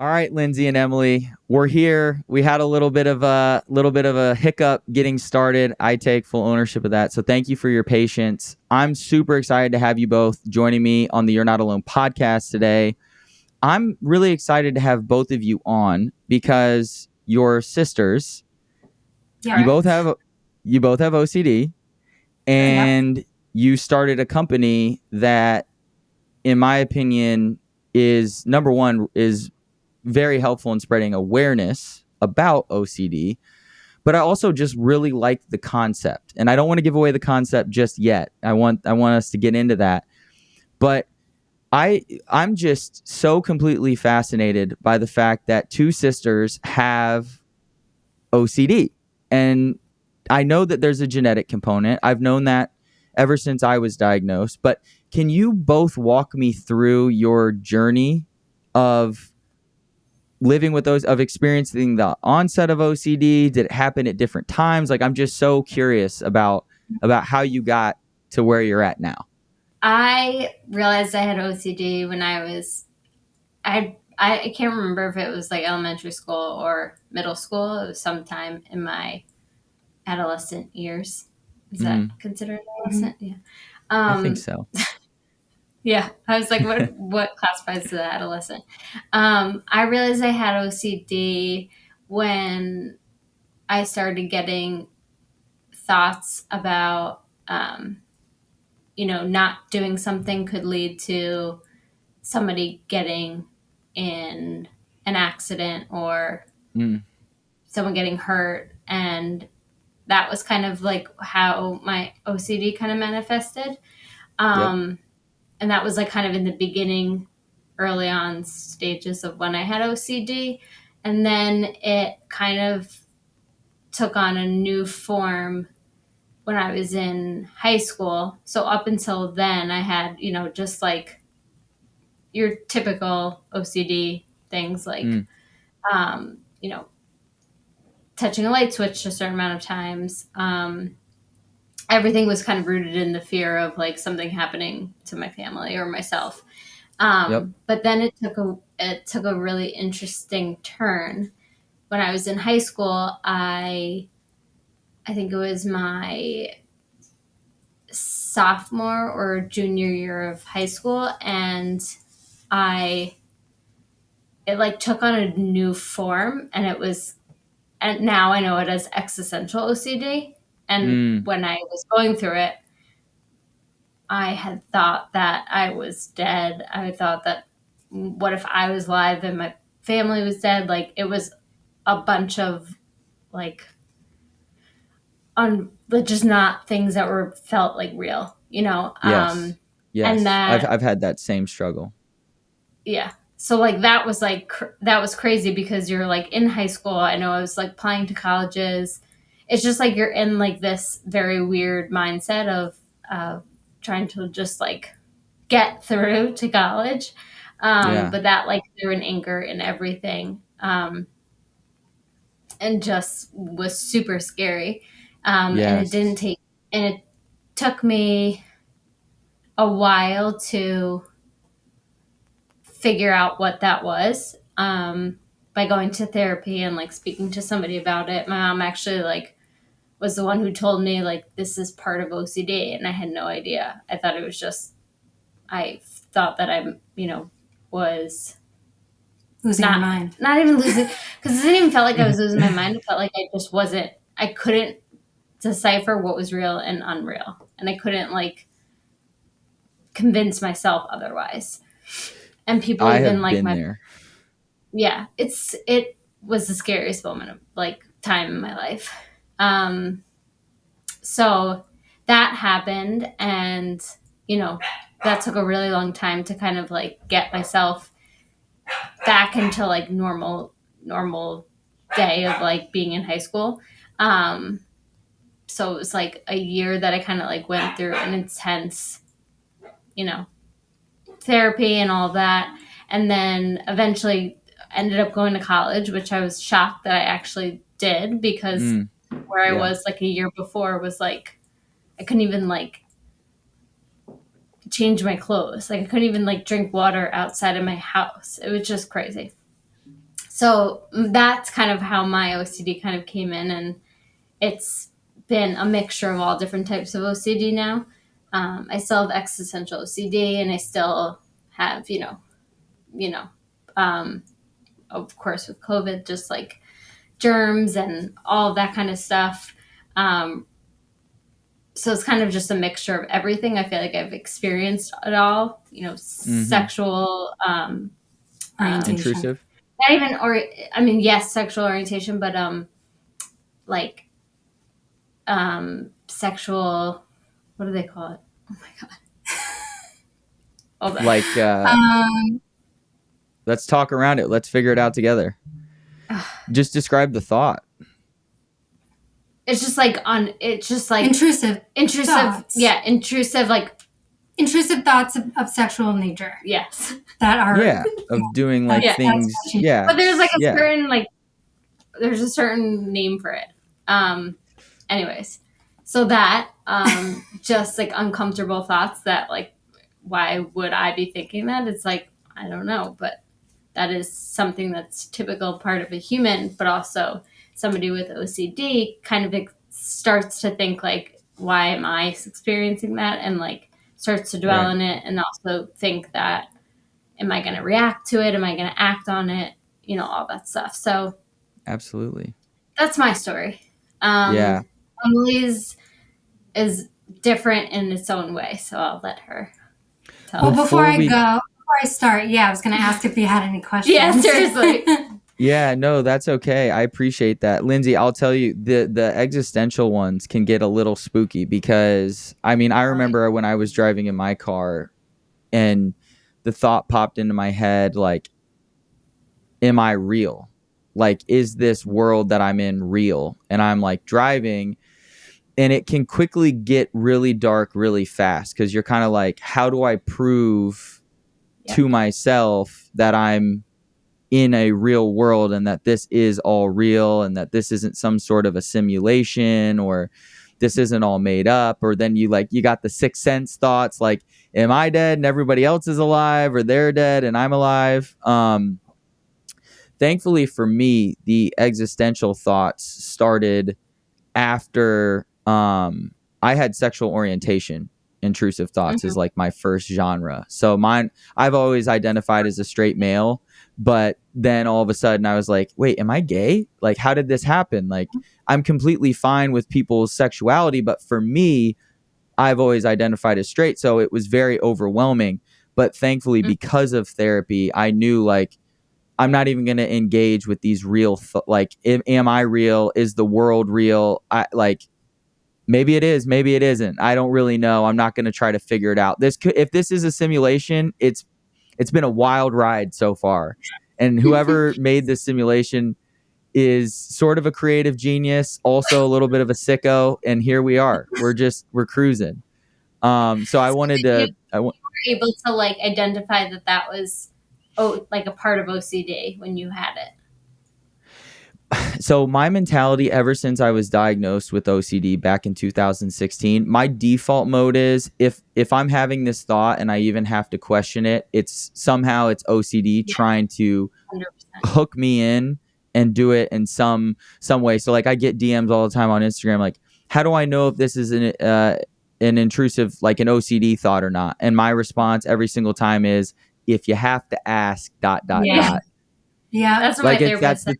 All right, Lindsay and Emily, we're here. We had a little bit of a hiccup getting started. I take full ownership of that. So thank you for your patience. I'm super excited to have you both joining me on the You're Not Alone podcast today. I'm really excited to have both of you on because you're sisters. Yeah. You both have OCD, Yeah. and you started a company that, in my opinion, is number one, is very helpful in spreading awareness about OCD. But I also just really like the concept, and I don't want to give away the concept just yet. I want us to get into that. But I'm just so completely fascinated by the fact that two sisters have OCD. And I know that there's a genetic component. I've known that ever since I was diagnosed. But can you both walk me through your journey of living with those, of experiencing the onset of OCD? Did it happen at different times? Like, I'm just so curious about how you got to where you're at now. I realized I had OCD when I can't remember if it was like elementary school or middle school. It was sometime in my adolescent years. Is that Mm, considered adolescent? Yeah. I think Um, so. yeah. I was like, what classifies as an adolescent? I realized I had OCD when I started getting thoughts about, not doing something could lead to somebody getting in an accident or Mm, someone getting hurt. And that was kind of like how my OCD kind of manifested. yep. Um, and that was like kind of in the beginning, early on stages of when I had OCD. And then it kind of took on a new form when I was in high school. So up until then, I had, just like your typical OCD things like, Mm, um, you know, touching a light switch a certain amount of times. Everything was kind of rooted in the fear of like something happening to my family or myself. yep. But then it took a really interesting turn when I was in high school. I think it was my sophomore or junior year of high school, and I it like took on a new form, and now I know it as existential OCD. And Mm, when I was going through it, I had thought that I was dead. I thought that what if I was alive and my family was dead? Like it was a bunch of like just not things that were felt like real, yes. and Yes. I've that I've had that same struggle. yeah. So like that was that was crazy because you're like in high school. I know I was like applying to colleges. It's just like you're in like this very weird mindset of trying to just like get through to college. Yeah. But that like threw an anchor in everything, and just was super scary. And it didn't Yes. take, and it took me a while to figure out what that was. By going to therapy and like speaking to somebody about it. My mom actually like was the one who told me like this is part of OCD, and I had no idea. I thought it was just I thought that was Losing your mind. not even losing, because it didn't even felt like I was losing my mind. It felt like I just wasn't. I couldn't decipher what was real and unreal, and I couldn't like convince myself otherwise. And people I even have like been my there. yeah, it was the scariest moment of like time in my life. Um, so that happened, and you know that took a really long time to kind of like get myself back into like normal day of like being in high school. Um, so it was like a year that I kind of like went through an intense, you know, therapy and all that, and then eventually ended up going to college, which I was shocked that I actually did, because Mm, where I yeah. was like a year before was like I couldn't even like change my clothes. Like I couldn't even like drink water outside of my house. It was just crazy. So that's kind of how my OCD kind of came in, and it's been a mixture of all different types of OCD now. I still have existential OCD, and I still have, of course, with COVID, just like germs and all of that kind of stuff. So it's kind of just a mixture of everything. I feel like I've experienced it all, sexual, Orientation. Intrusive. not even, or I mean, yes, sexual orientation, but like sexual, what do they call it? Oh my god. Hold on. Like, let's talk around it. Let's figure it out together. Just describe the thought. It's just like intrusive thoughts. Yeah, intrusive, like intrusive thoughts of sexual nature. Yes. That are of doing like things. Yeah. But there's like a certain there's a certain name for it. Anyways, so that just like uncomfortable thoughts that like, why would I be thinking that? It's like, I don't know, but that is something that's typical part of a human, but also somebody with OCD kind of starts to think like, why am I experiencing that? And like starts to dwell in it, and also think that, am I going to react to it? Am I going to act on it? All that stuff. So absolutely. That's my story. Yeah. Emily's is different in its own way, so I'll let her tell. Well, before I start, I was going to ask if you had any questions. Yeah, seriously. Yeah, no, that's okay. I appreciate that. Lindsay, I'll tell you, the existential ones can get a little spooky because, I mean, I remember when I was driving in my car and the thought popped into my head, like, am I real? Like, is this world that I'm in real? And I'm like driving, and it can quickly get really dark really fast because you're kind of like, how do I prove to myself that I'm in a real world and that this is all real and that this isn't some sort of a simulation or this isn't all made up? Or then you got the sixth sense thoughts like, am I dead and everybody else is alive, or they're dead and I'm alive? Thankfully for me, the existential thoughts started after I had sexual orientation. Intrusive thoughts is like my first genre. So I've always identified as a straight male, but then all of a sudden I was like, wait, am I gay? Like, how did this happen? Like, I'm completely fine with people's sexuality, but for me, I've always identified as straight. So it was very overwhelming. But thankfully, because of therapy, I knew like, I'm not even going to engage with these real, am I real? Is the world real? Maybe it is, maybe it isn't. I don't really know. I'm not going to try to figure it out. If this is a simulation, it's been a wild ride so far. And whoever made this simulation is sort of a creative genius, also a little bit of a sicko. And here we are. We're cruising. So I wanted to. You were able to like identify that was like a part of OCD when you had it. So my mentality ever since I was diagnosed with OCD back in 2016, my default mode is if I'm having this thought and I even have to question it, it's OCD trying to 100%. hook me in and do it in some way. So like I get DMs all the time on Instagram, like, how do I know if this is an intrusive, like an OCD thought or not? And my response every single time is, if you have to ask ... Yeah, that's what like my therapist said.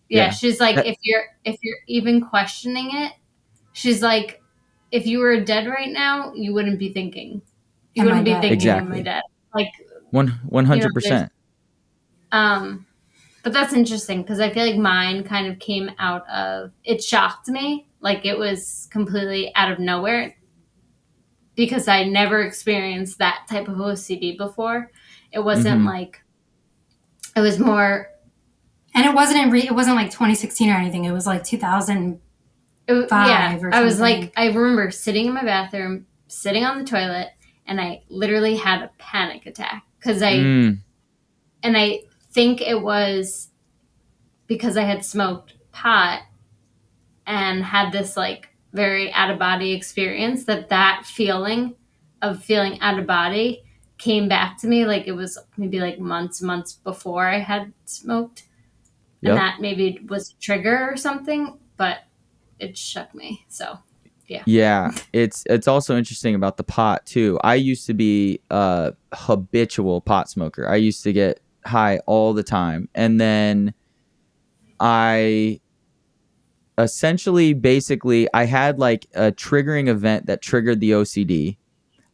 Yeah, she's like, if you're even questioning it, she's like, if you were dead right now, you wouldn't be thinking. You wouldn't be thinking, exactly. am I dead? Like 100%. But that's interesting because I feel like mine kind of came out of, it shocked me. Like it was completely out of nowhere because I never experienced that type of OCD before. It wasn't like, it was more. And it wasn't like 2016 or anything. It was like 2005 or something. I was like, I remember sitting in my bathroom, sitting on the toilet, and I literally had a panic attack because and I think it was because I had smoked pot and had this like very out of body experience, that feeling of feeling out of body came back to me. Like it was maybe like months before I had smoked. And Yep. that maybe was a trigger or something, but it shook me. So yeah. Yeah, it's also interesting about the pot too. I used to be a habitual pot smoker. I used to get high all the time, and then I essentially basically I had like a triggering event that triggered the OCD.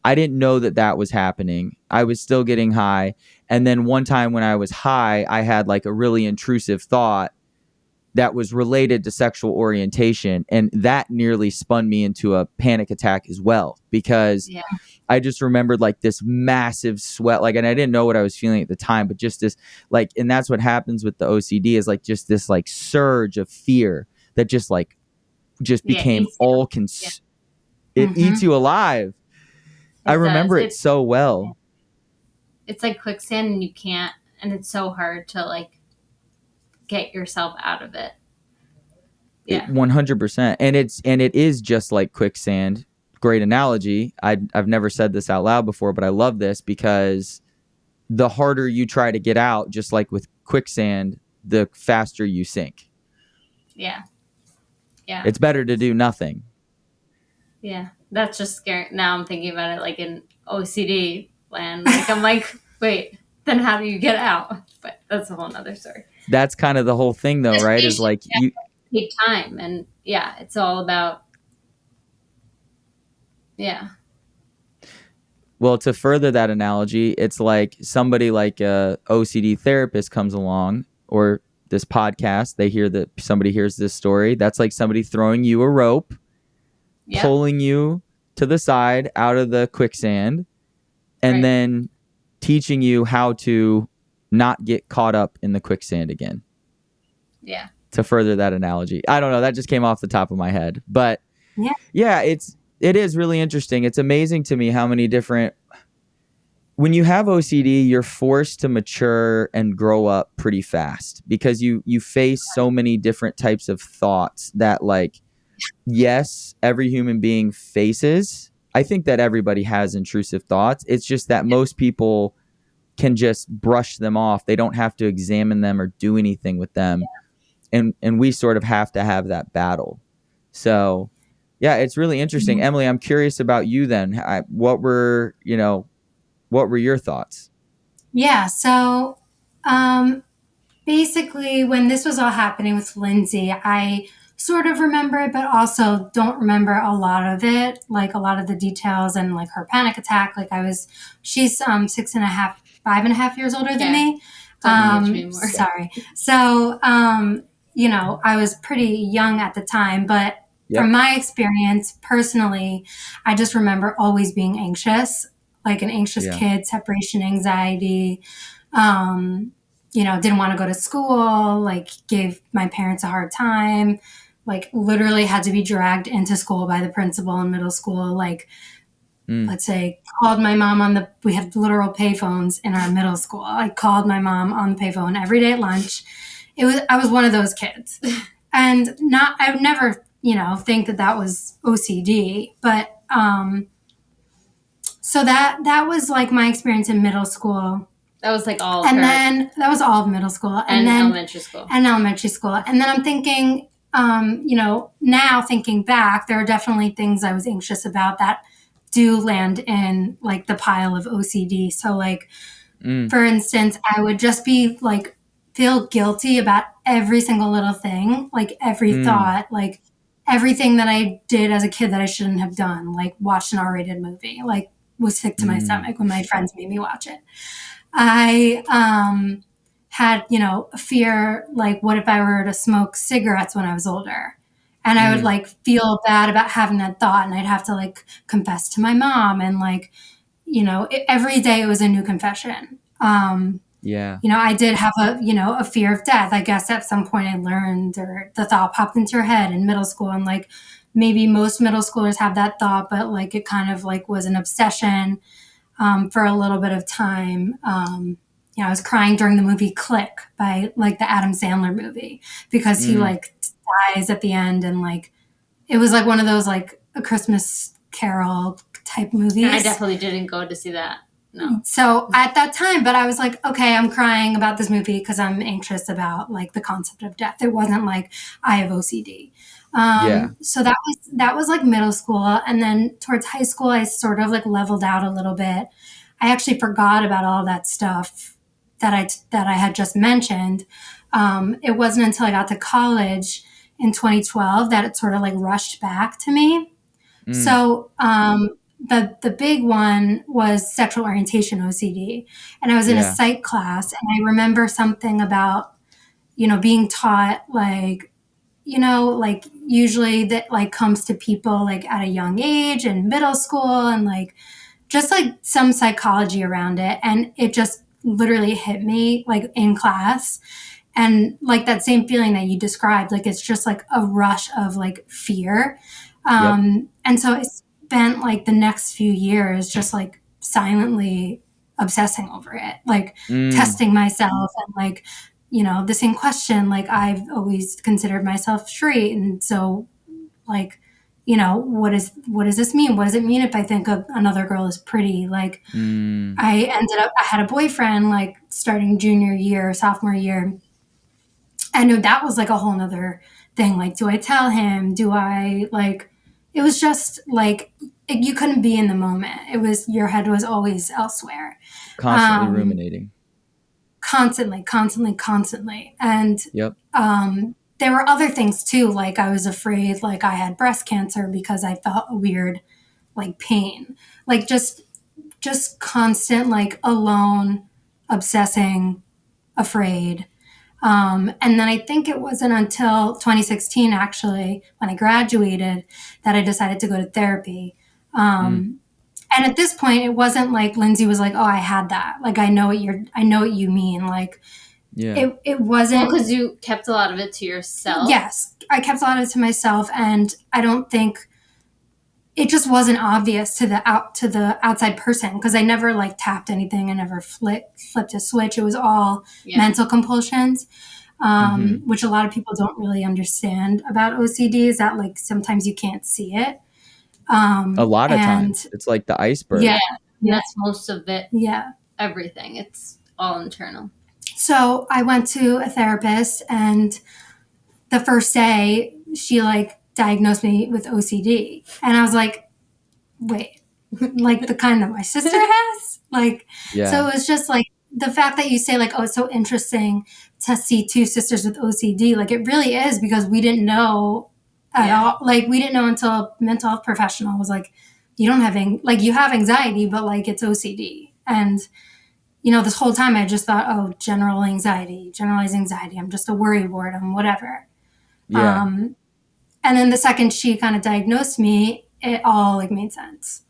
I didn't know that that was happening. I was still getting high, and then one time when I was high, I had like a really intrusive thought that was related to sexual orientation, and that nearly spun me into a panic attack as well, because Yeah. I just remembered like this massive sweat, like, and I didn't know what I was feeling at the time, but just this, like, and that's what happens with the OCD is like just this like surge of fear that just Yeah. became all Yeah. it eats you alive. I It does. remember it so well. It's like quicksand and you can't, and it's so hard to like get yourself out of it. Yeah. 100%. And it is just like quicksand. Great analogy. I've never said this out loud before, but I love this because the harder you try to get out, just like with quicksand, the faster you sink. Yeah. Yeah. It's better to do nothing. Yeah. That's just scary. Now I'm thinking about it like in OCD land. Like I'm like, wait, then how do you get out? But that's a whole nother story. That's kind of the whole thing though, Just right? Is patience. like Yeah. Take time. And yeah, it's all about, yeah. well, to further that analogy, it's like somebody like a OCD therapist comes along, or this podcast, they hear that somebody hears this story. That's like somebody throwing you a rope, Yep. pulling you to the side out of the quicksand, and Right. then teaching you how to not get caught up in the quicksand again. Yeah. To further that analogy, I don't know, that just came off the top of my head, but yeah, it is really interesting. It's amazing to me how many different, when you have OCD, you're forced to mature and grow up pretty fast because you face so many different types of thoughts that, like, yes, every human being faces. I think that everybody has intrusive thoughts. It's just that most people can just brush them off. They don't have to examine them or do anything with them. And we sort of have to have that battle. So, yeah, it's really interesting. Emily, I'm curious about you then. What were your thoughts? Yeah. So, basically, when this was all happening with Lindsay, I sort of remember it, but also don't remember a lot of it, like a lot of the details and like her panic attack. She's 6.5, 5.5 years older than me. Sorry. So, I was pretty young at the time, but Yep. from my experience personally, I just remember always being anxious, like an anxious kid, separation anxiety. Didn't want to go to school, like gave my parents a hard time, like literally had to be dragged into school by the principal in middle school. Like, let's say, called my mom we had literal payphones in our middle school. I called my mom on the payphone every day at lunch. I was one of those kids. And I would never, think that was OCD, but, so that was like my experience in middle school. That was like all. And then that was all of middle school, and then elementary school. And elementary school. And then I'm thinking, now thinking back, there are definitely things I was anxious about that do land in like the pile of OCD. So like, for instance, I would just be like, feel guilty about every single little thing, like every thought, like everything that I did as a kid that I shouldn't have done, like watched an R-rated movie, like was sick to my stomach when my friends made me watch it. I had, a fear, like, what if I were to smoke cigarettes when I was older? And I would, like, feel bad about having that thought, and I'd have to, like, confess to my mom. And, like, every day it was a new confession. I did have a fear of death. I guess at some point I learned, or the thought popped into your head in middle school. And, like, maybe most middle schoolers have that thought, but, like, it kind of, like, was an obsession. For a little bit of time. I was crying during the movie Click by like the Adam Sandler movie because he like dies at the end, and like it was like one of those like a Christmas Carol type movies. I definitely didn't go to see that. No. So at that time, but I was like, okay, I'm crying about this movie because I'm anxious about like the concept of death. It wasn't like I have OCD. Yeah. So that was like middle school, and then towards high school, I sort of like leveled out a little bit. I actually forgot about all that stuff that I had just mentioned. It wasn't until I got to college in 2012 that it sort of like rushed back to me. Mm. So the big one was sexual orientation OCD, and I was in a Yeah. psych class, and I remember something about being taught like like usually that like comes to people like at a young age in middle school and like just like some psychology around it, and it just literally hit me like in class, and like that same feeling that you described, like it's just like a rush of like fear. Yep. And so I spent like the next few years just like silently obsessing over it, like Mm. testing myself and like the same question, like I've always considered myself straight, and so like what does this mean? What does it mean if I think of another girl is pretty? Like Mm. I had a boyfriend like starting junior year, sophomore year. I knew that was like a whole nother thing. Like, do I tell him? Do I like, it was just like, you couldn't be in the moment. It was, your head was always elsewhere. Constantly Um, ruminating. constantly, constantly, constantly. And, Yep. there were other things too. Like I was afraid, like I had breast cancer because I felt a weird like pain, like just constant, like alone, obsessing, afraid. And then I think it wasn't until 2016, actually, when I graduated, that I decided to go to therapy. Mm. And at this point, it wasn't like Lindsay was like, "Oh, I had that." Like, I know what you mean. Like, Yeah. it wasn't. Because you kept a lot of it to yourself. Yes, I kept a lot of it to myself, and I don't think it just wasn't obvious to the outside person because I never like tapped anything. I never flipped a switch. It was all mental compulsions. Mm-hmm. Which a lot of people don't really understand about OCD is that like sometimes you can't see it. A lot of And times it's like the yeah, iceberg. yeah, That's most of it. yeah. Everything. It's all internal. So I went to a therapist, and the first day she like diagnosed me with OCD, and I was like, wait, like the kind that my sister has? Like, so Yeah. it was just like the fact that you say, like, oh, it's so interesting to see two sisters with OCD. Like, it really is because we didn't know at all. Like, we didn't know until a mental health professional was like, you don't have, like, you have anxiety, but like, it's OCD. And, this whole time I just thought, oh, generalized anxiety. I'm just a worrywart. I'm whatever. Yeah. Um, and then the second she kind of diagnosed me, it all like made sense.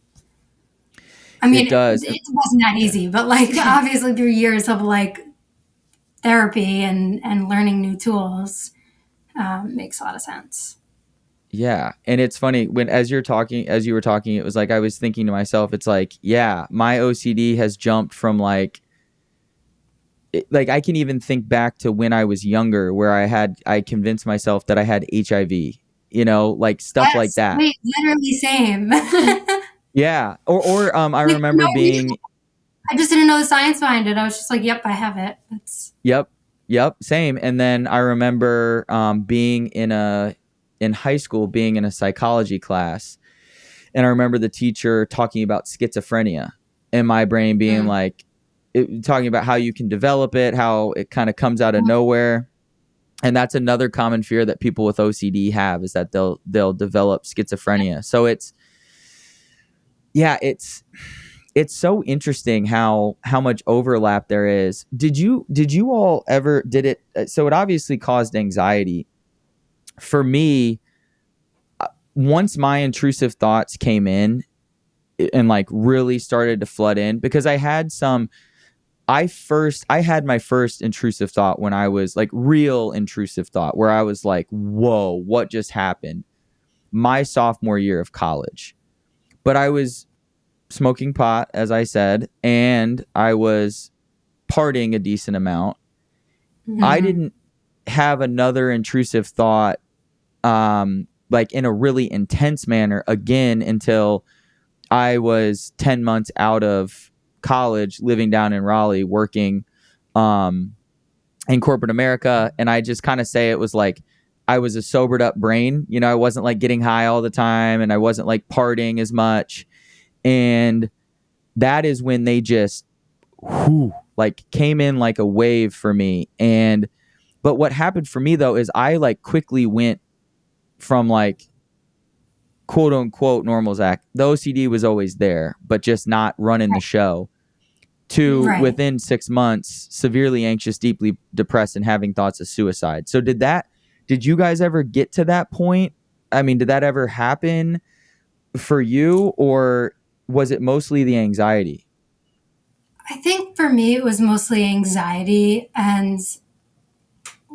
I mean, It does. it wasn't that Yeah. easy, but like obviously through years of like therapy and learning new tools, makes a lot of sense. Yeah. And it's funny when as you were talking, it was like I was thinking to myself, it's like, yeah, my OCD has jumped from like like I can even think back to when I was younger where I convinced myself that I had HIV, like stuff like Yes, that. wait, literally same. Yeah. Or I Like for no remember reason. being I just didn't know the science behind it. I was just like, yep, I have it. It's yep. Yep, same. And then I remember being in high school being in a psychology class, and I remember the teacher talking about schizophrenia, and my brain being like talking about how you can develop it, how it kind of comes out of nowhere. And that's another common fear that people with OCD have is that they'll develop schizophrenia. So it's so interesting how much overlap there is. Did you all ever did it so it obviously caused anxiety for me once my intrusive thoughts came in and like really started to flood in because I had my first intrusive thought when I was like real intrusive thought where I was like, whoa, what just happened? My sophomore year of college. But I was smoking pot, as I said, and I was partying a decent amount. I didn't have another intrusive thought like in a really intense manner again until I was 10 months out of college, living down in Raleigh, working in corporate America. And I just kind of say it was like I was a sobered up brain. You know, I wasn't like getting high all the time, and I wasn't like partying as much. And that is when they just like came in like a wave for me. And but what happened for me though is I like quickly went from like quote unquote normal Zach. The OCD was always there, but just not running the show. To Right. within 6 months, severely anxious, deeply depressed, and having thoughts of suicide. So did you guys ever get to that point? I mean, did that ever happen for you, or was it mostly the anxiety? I think for me, it was mostly anxiety and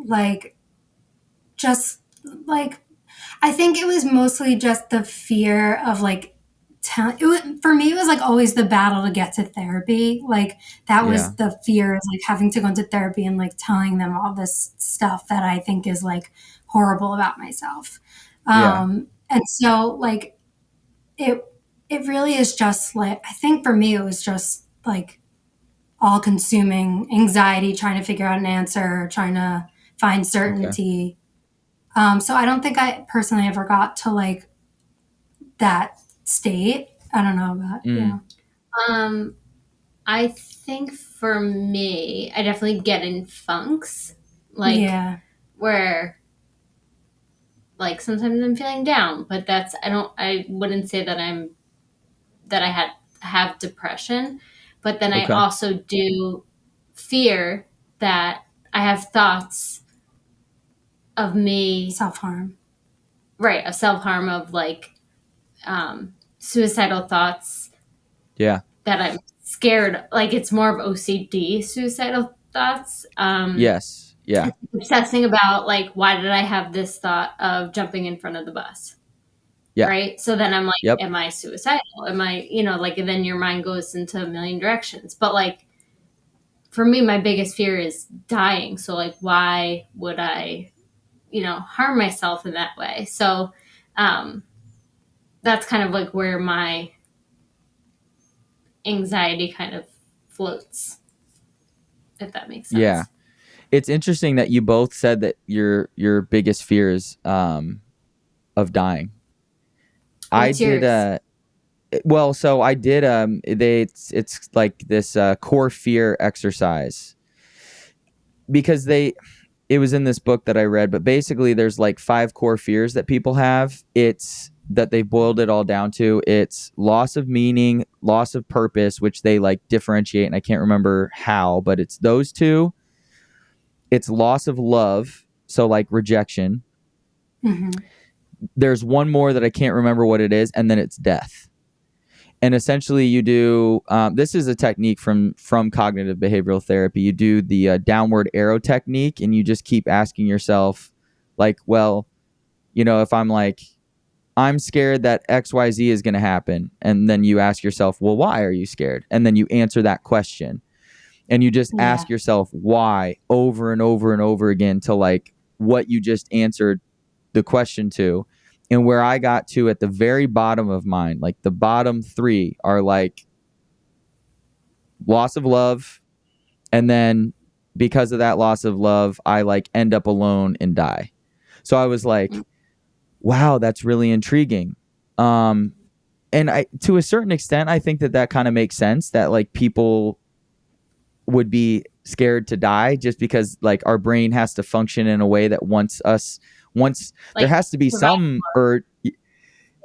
like, just like, I think it was mostly just the fear of like, for me, it was like always the battle to get to therapy. Like, that Yeah. was the fear, is like having to go into therapy and like telling them all this stuff that I think is like horrible about myself. Yeah. And so like, it, it really is just like, I think for me, it was just like all consuming anxiety, trying to figure out an answer, trying to find Okay. certainty. So I don't think I personally ever got to like that state. I don't know about, Mm. Um, I think for me, I definitely get in funks, like yeah, where like sometimes I'm feeling down, but I wouldn't say that I have depression, but then I Okay. also do fear that I have thoughts of me, self harm. right, of self harm, of like suicidal thoughts Yeah. that I'm scared. Like it's more of OCD suicidal thoughts. Yes. Yeah. Obsessing about like, why did I have this thought of jumping in front of the bus? Yeah. Right. So then I'm like, Yep. am I suicidal? Am I, like, and then your mind goes into a million directions. But like, for me, my biggest fear is dying. So like, why would I, harm myself in that way? So, um, that's kind of like where my anxiety kind of floats, if that makes Yeah. sense. It's interesting that you both said that your biggest fear is of dying. I What's did yours? well, so I did it's like this core fear exercise, because it was in this book that I read, but basically there's like 5 core fears that people have. It's that they boiled it all down to. It's loss of meaning, loss of purpose, which they like differentiate, and I can't remember how, but it's those two. It's loss of love, so like rejection. Mm-hmm. There's one more that I can't remember what it is, and then it's death. And essentially, you do this is a technique from cognitive behavioral therapy. You do the downward arrow technique, and you just keep asking yourself, like, well, if I'm like, I'm scared that XYZ is going to happen, and then you ask yourself, well, why are you scared? And then you answer that question, and you just Yeah. ask yourself why over and over and over again to like what you just answered the question to. And where I got to at the very bottom of mine, like the bottom 3 are like loss of love, and then because of that loss of love, I like end up alone and die. So I was like, wow, that's really intriguing. And I, to a certain extent, I think that kind of makes sense, that like people would be scared to die just because like our brain has to function in a way that once there Like has to be survival. some, or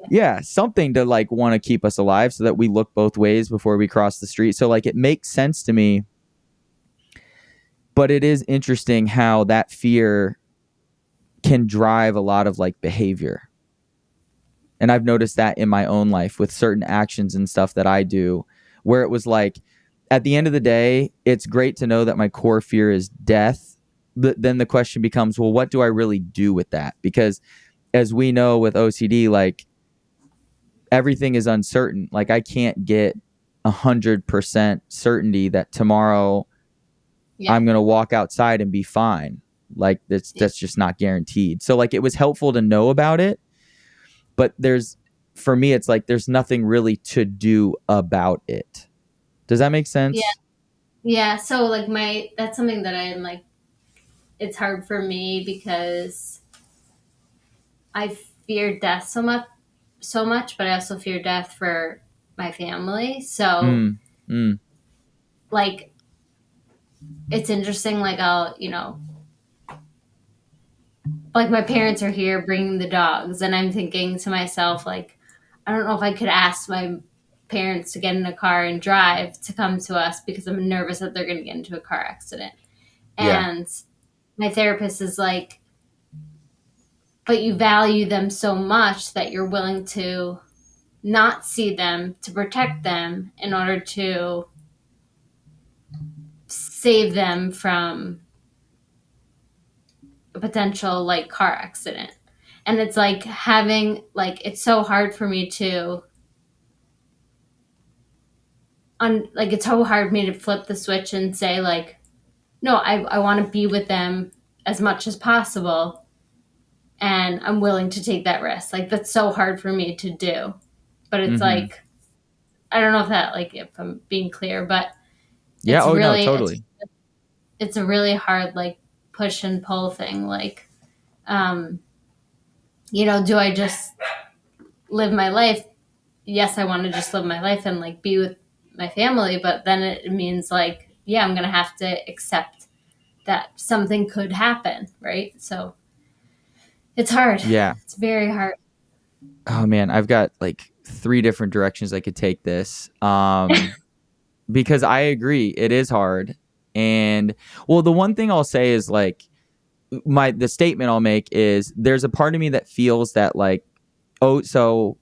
yeah, something to like want to keep us alive, so that we look both ways before we cross the street. So like it makes sense to me, but it is interesting how that fear can drive a lot of like behavior. And I've noticed that in my own life with certain actions and stuff that I do, where it was like, at the end of the day, it's great to know that my core fear is death. But then the question becomes, well, what do I really do with that? Because as we know with OCD, like everything is uncertain. Like I can't get 100% certainty that tomorrow Yeah. I'm going to walk outside and be fine. Like that's just not guaranteed. So like it was helpful to know about it, but for me, it's like there's nothing really to do about it. Does that make Yeah. sense? Yeah. So like that's something that I'm like, it's hard for me because I fear death so much, but I also fear death for my family. So Mm, mm, like it's interesting. Like I'll, like my parents are here bringing the dogs, and I'm thinking to myself, like, I don't know if I could ask my parents to get in a car and drive to come to us because I'm nervous that they're going to get into a car accident. yeah. And my therapist is like, but you value them so much that you're willing to not see them to protect them in order to save them from a potential like car accident. And it's like having like it's so hard for me to like it's so hard for me to flip the switch and say like no, I want to be with them as much as possible, and I'm willing to take that risk. Like that's so hard for me to do. But it's Mm-hmm. like I don't know if that like if I'm being clear, but Yeah. it's Oh no, really totally. it's a really hard like push and pull thing. Like um, do I just live my life? Yes, I want to just live my life and like be with my family, but then it means like yeah, I'm gonna have to accept that something could happen, right? So it's hard. Yeah. It's very hard. Oh man, I've got like three different directions I could take this. Because I agree, it is hard. And well, the one thing I'll say is like the statement I'll make is there's a part of me that feels that like, oh, so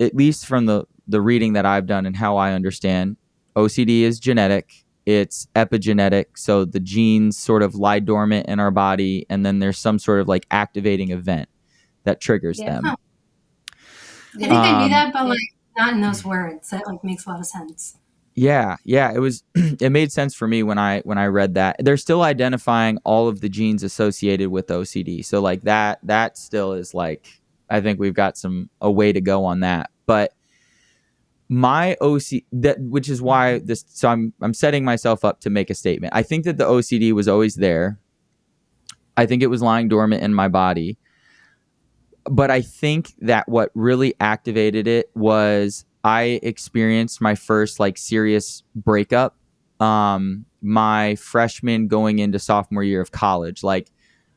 at least from the reading that I've done and how I understand, OCD is genetic. It's epigenetic, so the genes sort of lie dormant in our body, and then there's some sort of like activating event that triggers Yeah. them. Huh. I Yeah. think I knew that, but Yeah. like not in those words. That like makes a lot of sense. Yeah, it was it made sense for me when I read that. They're still identifying all of the genes associated with OCD. So like that still is like I think we've got a way to go on that. But my OC that which is why this so I'm setting myself up to make a statement. I think that the OCD was always there. I think it was lying dormant in my body. But I think that what really activated it was I experienced my first like serious breakup my freshman going into sophomore year of college, like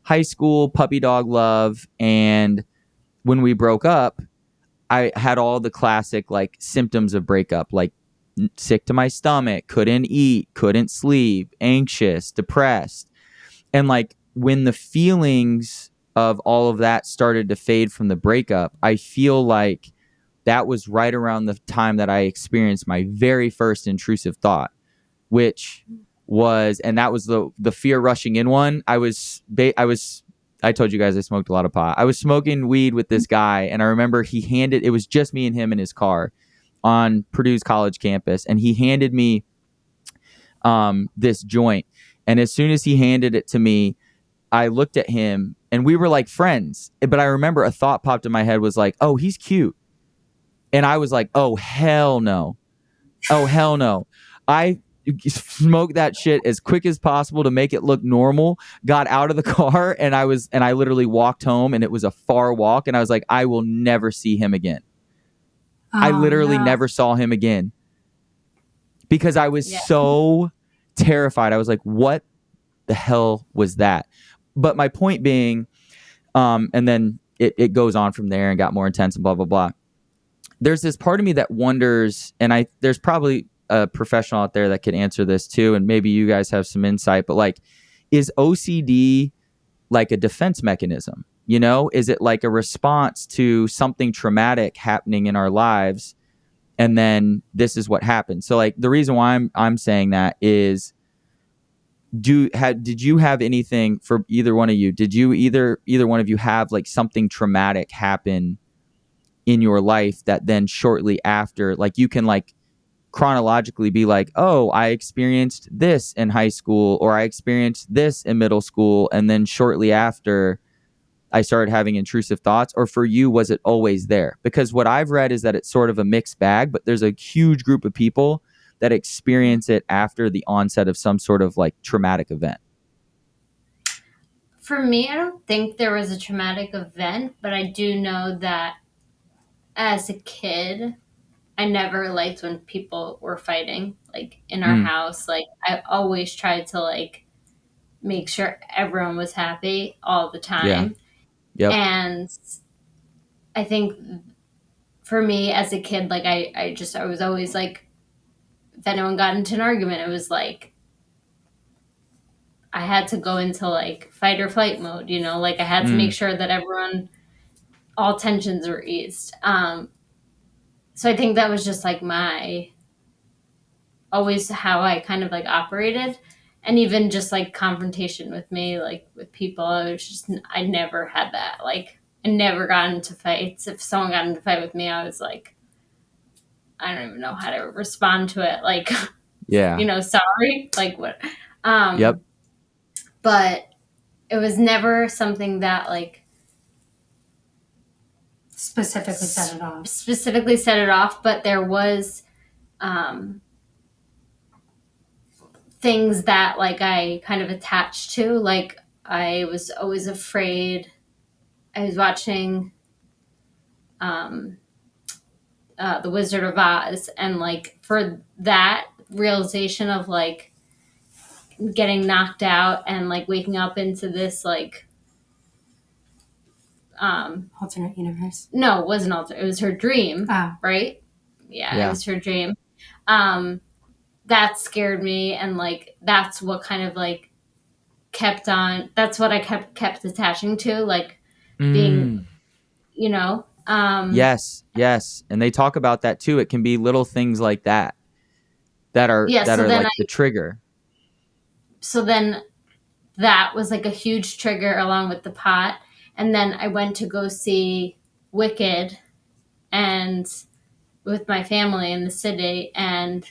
high school puppy dog love. And when we broke up, I had all the classic like symptoms of breakup, like sick to my stomach, couldn't eat, couldn't sleep, anxious, depressed. And like when the feelings of all of that started to fade from the breakup, I feel like that was right around the time that I experienced my very first intrusive thought, which was, and that was the fear rushing in one. I told you guys I smoked a lot of pot. I was smoking weed with this guy, and I remember it was just me and him in his car on Purdue's college campus, and he handed me this joint. And as soon as he handed it to me, I looked at him and we were like friends. But I remember a thought popped in my head was like, oh, he's cute. And I was like, oh, hell no. Oh, hell no. I smoked that shit as quick as possible to make it look normal, got out of the car, and I literally walked home, and it was a far walk. And I was like, I will never see him again. I Oh literally no. never saw him again because I was Yeah. so terrified. I was like, what the hell was that? But my point being, and then it goes on from there and got more intense and blah, blah, blah. There's this part of me that wonders, and there's probably a professional out there that could answer this too, and maybe you guys have some insight, but like, is OCD like a defense mechanism? You know, is it like a response to something traumatic happening in our lives? And then this is what happens. So like the reason why I'm saying that is did you have anything for either one of you? Did you either one of you have like something traumatic happen in your life that then shortly after, like you can like chronologically be like, oh, I experienced this in high school or I experienced this in middle school, and then shortly after I started having intrusive thoughts? Or for you, was it always there? Because what I've read is that it's sort of a mixed bag, but there's a huge group of people that experience it after the onset of some sort of like traumatic event? For me, I don't think there was a traumatic event, but I do know that as a kid, I never liked when people were fighting, like in our house. Like I always tried to like make sure everyone was happy all the Yeah. time. Yep. And I think for me as a kid, like I was always like, if anyone got into an argument, it was like I had to go into like fight or flight mode, you know, like I had to make sure that everyone, all tensions were eased. So I think that was just like my, always how I kind of like operated. And even just like confrontation with me, like with people, I was just, I never had that. Like, I never got into fights. If someone got into a fight with me, I was like, I don't even know how to respond to it. Like, Yeah. sorry. Like, what? Yep. But it was never something that like Specifically set it off. specifically set it off, but there was things that like I kind of attached to. Like I was always afraid. I was watching The Wizard of Oz, and like for that realization of like getting knocked out and like waking up into this like Alternate universe. no, it wasn't alternate. It was her dream, right? Yeah, it was her dream. That scared me, and like that's what kind of like kept on. That's what I kept attaching to, like being, Yes, yes, and they talk about that too. It can be little things like that that are yeah. So then like the trigger. so then that was like a huge trigger along with the pot, and then I went to go see Wicked and with my family in the city, and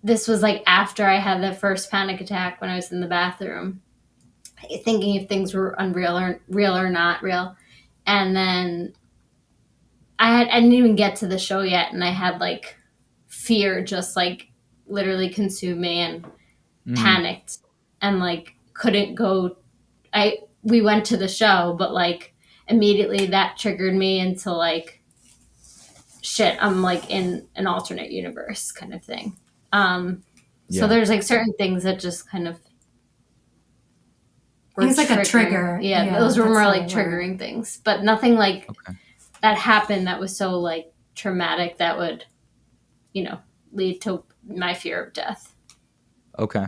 this was like after I had the first panic attack when I was in the bathroom, thinking if things were unreal or real or not real. And then I didn't even get to the show yet, and I had like fear just like literally consumed me, and panicked, and like couldn't go. We went to the show, but like immediately that triggered me into like shit, I'm like in an alternate universe kind of thing. So there's like certain things that just kind of were It's like a trigger. Yeah, those were more like triggering things, but nothing like that happened that was so like traumatic that would, lead to my fear of death. Okay.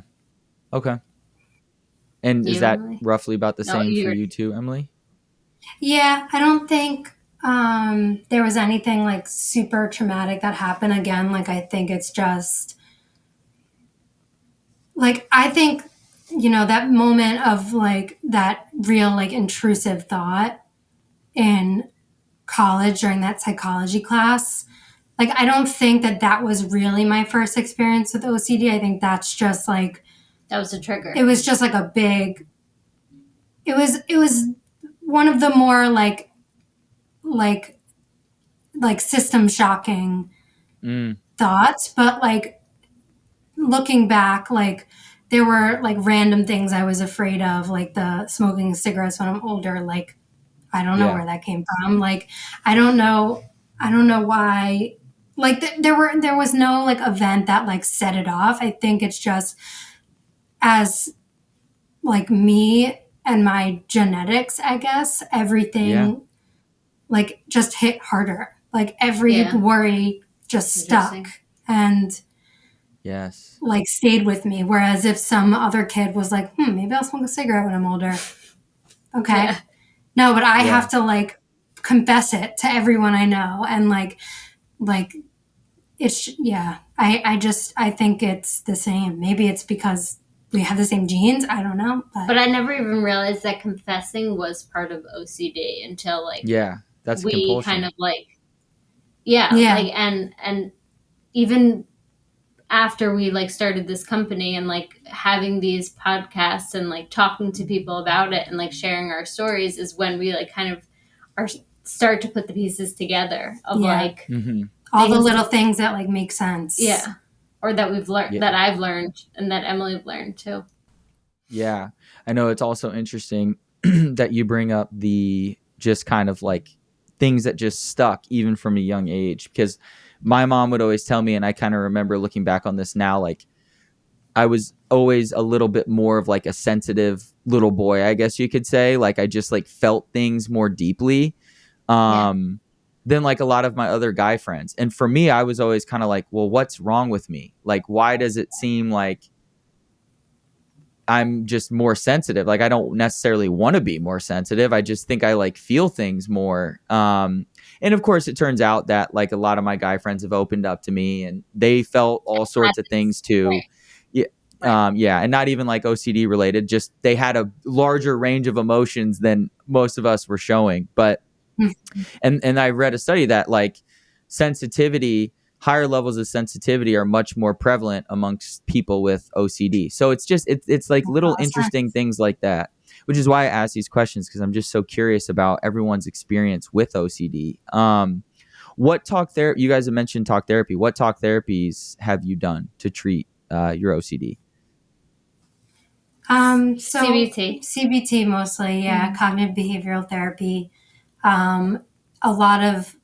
And is that Emily? roughly about the No, same for you too, Emily? Yeah, I don't think there was anything like super traumatic that happened again. Like, I think it's just like, I think, that moment of like that real, like intrusive thought in college during that psychology class. Like, I don't think that was really my first experience with OCD. I think that's just like, that was a trigger. It was just like a big, it was one of the more like system shocking thoughts, but like looking back, like there were like random things I was afraid of, like the smoking cigarettes when I'm older. Like, I don't know where that came from. Like, I don't know why. Like there was no like event that like set it off. I think it's just as like me and my genetics, I guess, everything like just hit harder. Like every worry just stuck and like stayed with me. Whereas if some other kid was like, maybe I'll smoke a cigarette when I'm older. Okay. Yeah. No, but I have to like confess it to everyone I know. And like it's, I think it's the same. Maybe it's because we have the same genes. I don't know. But I never even realized that confessing was part of OCD until like, that's we compulsion. kind of like, like, and even after we like started this company and like having these podcasts and like talking to people about it and like sharing our stories is when we like kind of start to put the pieces together of like, all the things, little things that like make sense. yeah, or that we've learned, Yeah. that I've learned, and that Emily learned too. Yeah. I know it's also interesting that you bring up the just kind of like things that just stuck even from a young age, because my mom would always tell me, and I kind of remember looking back on this now, like I was always a little bit more of like a sensitive little boy, I guess you could say. Like I just like felt things more deeply than like a lot of my other guy friends. And for me, I was always kind of like, well, what's wrong with me? Like, why does it seem like I'm just more sensitive? Like I don't necessarily want to be more sensitive. I just think I like feel things more. And of course it turns out that like a lot of my guy friends have opened up to me and they felt all sorts of things too. Yeah. Yeah. And not even like OCD related, just they had a larger range of emotions than most of us were showing. But and I read a study that like sensitivity, higher levels of sensitivity are much more prevalent amongst people with OCD. So it's just it's like little interesting things like that, which is why I ask these questions, because I'm just so curious about everyone's experience with OCD. What talk therapy? You guys have mentioned talk therapy. What talk therapies have you done to treat your OCD? So CBT. CBT mostly, yeah, cognitive behavioral therapy, a lot of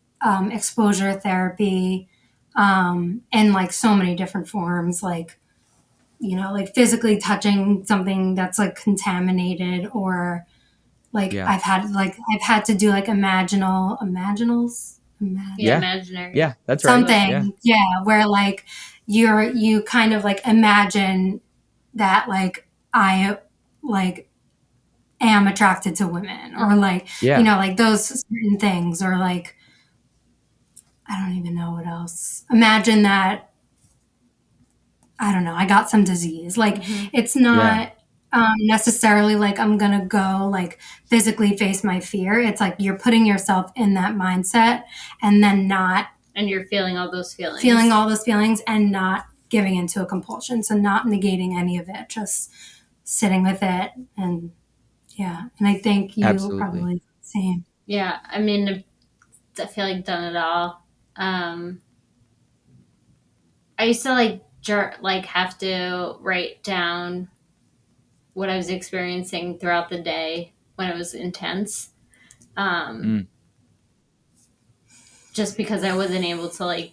exposure therapy, in like so many different forms, like, you know, like physically touching something that's like contaminated, or like Yeah. I've had to do like Yeah, imaginary. Yeah, that's right. something, yeah, where like you kind of like imagine that like I like am attracted to women, or like, Yeah. you know, like those certain things, or like I don't even know what else. Imagine that, I don't know, I got some disease. Like it's Yeah. not necessarily like I'm gonna go like physically face my fear. It's like you're putting yourself in that mindset, and then not And you're feeling all those feelings. And not giving into a compulsion. So not negating any of it, just sitting with it. And yeah, and I think you Absolutely. probably same. Yeah, I mean, I feel like done it all. I used to like have to write down what I was experiencing throughout the day when it was intense. Mm. Just because I wasn't able to like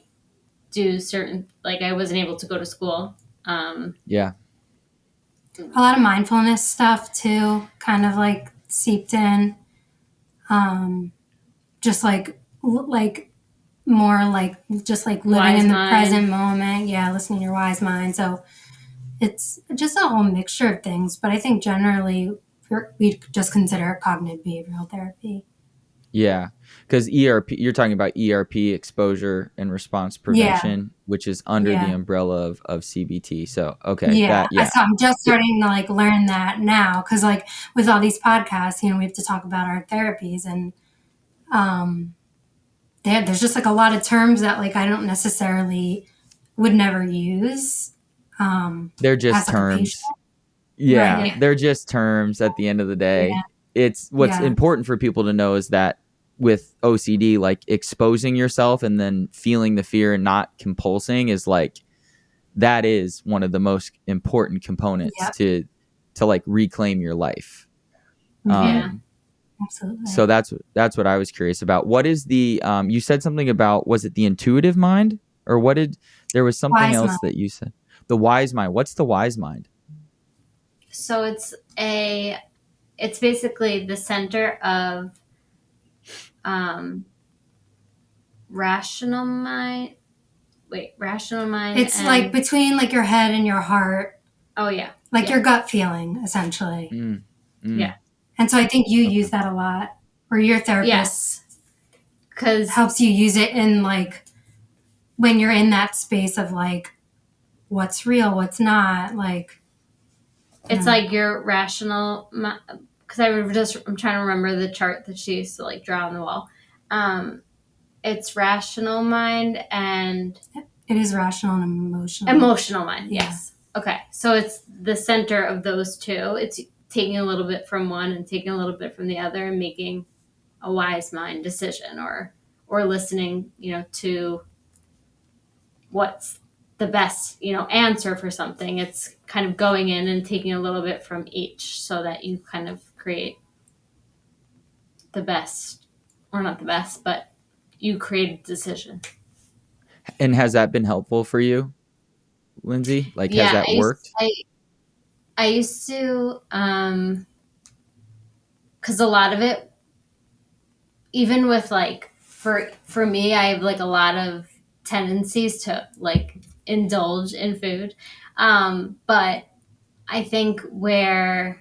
do certain, like I wasn't able to go to school. Yeah. A lot of mindfulness stuff too, kind of like seeped in. Just like more like just like living Wise in the mind. present moment. Yeah, listening to your wise mind. So it's just a whole mixture of things. But I think generally we just consider it cognitive behavioral therapy. Yeah, because ERP, you're talking about ERP, exposure and response Yeah, prevention, which is under the yeah. umbrella of CBT. So, okay, Yeah, that, yeah, so I'm just starting to like learn that now, because like with all these podcasts, you know, we have to talk about our therapies, and um, there's just like a lot of terms that like I don't necessarily would never use they're just as like a patient. terms. Right. Yeah, Yeah. they're just terms at the end of the Yeah. day. It's what's Yeah. important for people to know is that with OCD, like exposing yourself and then feeling the fear and not compulsing is like, that is one of the most important components Yep. to like reclaim your life. Yeah. Absolutely. So that's what I was curious about. What is the you said something about, was it the intuitive mind, or what did, there was something Wise else mind. that you said? The wise mind. What's the wise mind? So it's basically the center of rational mind. Wait, rational mind. It's like between like your head and your heart, Oh yeah. like Yeah. your gut feeling, essentially. Mm, Yeah. And so I think you okay. use that a lot, or your therapist Yes. Because helps you use it in like when you're in that space of like what's real, what's not, like it's like your rational, because I'm trying to remember the chart that she used to like draw on the wall. It's rational mind and it is rational and emotional mind. Yeah. Yes. Okay. So it's the center of those two. It's taking a little bit from one and taking a little bit from the other and making a wise mind decision, or listening, you know, to what's the best, answer for something. It's kind of going in and taking a little bit from each so that you kind of create the best, or not the best, but you create a decision. And has that been helpful for you, Lindsay? Like, has Yeah, that worked? I used to, because a lot of it, even with like, for me, I have like a lot of tendencies to like indulge in food. But I think why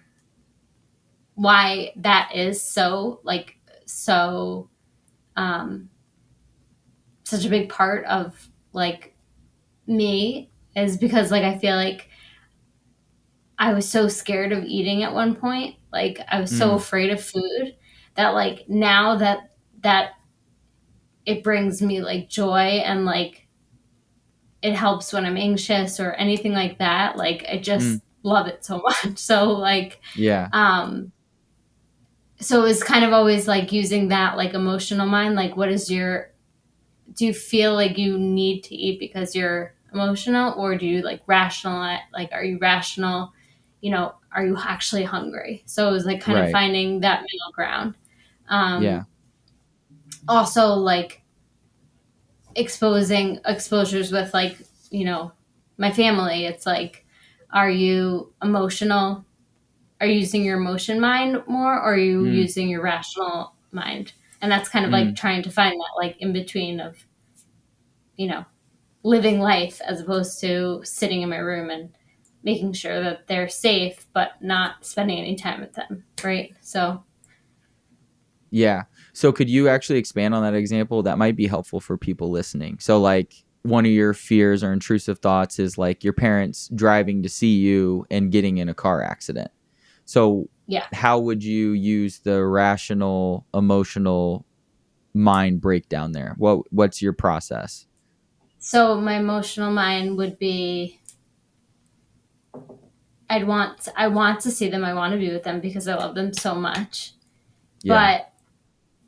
that is so um, such a big part of like me is because like I feel like I was so scared of eating at one point. Like I was so Mm, afraid of food that like now that it brings me like joy and like it helps when I'm anxious or anything like that. Like I mm, just love it so much. So like yeah, um so it was kind of always like using that like emotional mind, like what is your do you feel like you need to eat because you're emotional, or do you like rational, like are you rational, are you actually hungry? So it was like kind of right. finding that middle ground. um Yeah. Also like exposures with like my family. It's like, are you emotional, are you using your emotion mind more, or are you Mm, using your rational mind? And that's kind of like mm, trying to find that like in between of you know living life as opposed to sitting in my room and making sure that they're safe but not spending any time with them, right? So yeah. So could you actually expand on that example? That might be helpful for people listening. So like one of your fears or intrusive thoughts is like your parents driving to see you and getting in a car accident. So yeah, how would you use the rational emotional mind breakdown there? What's your process? so my emotional mind would be, I want to see them, I want to be with them because I love them so much. Yeah. But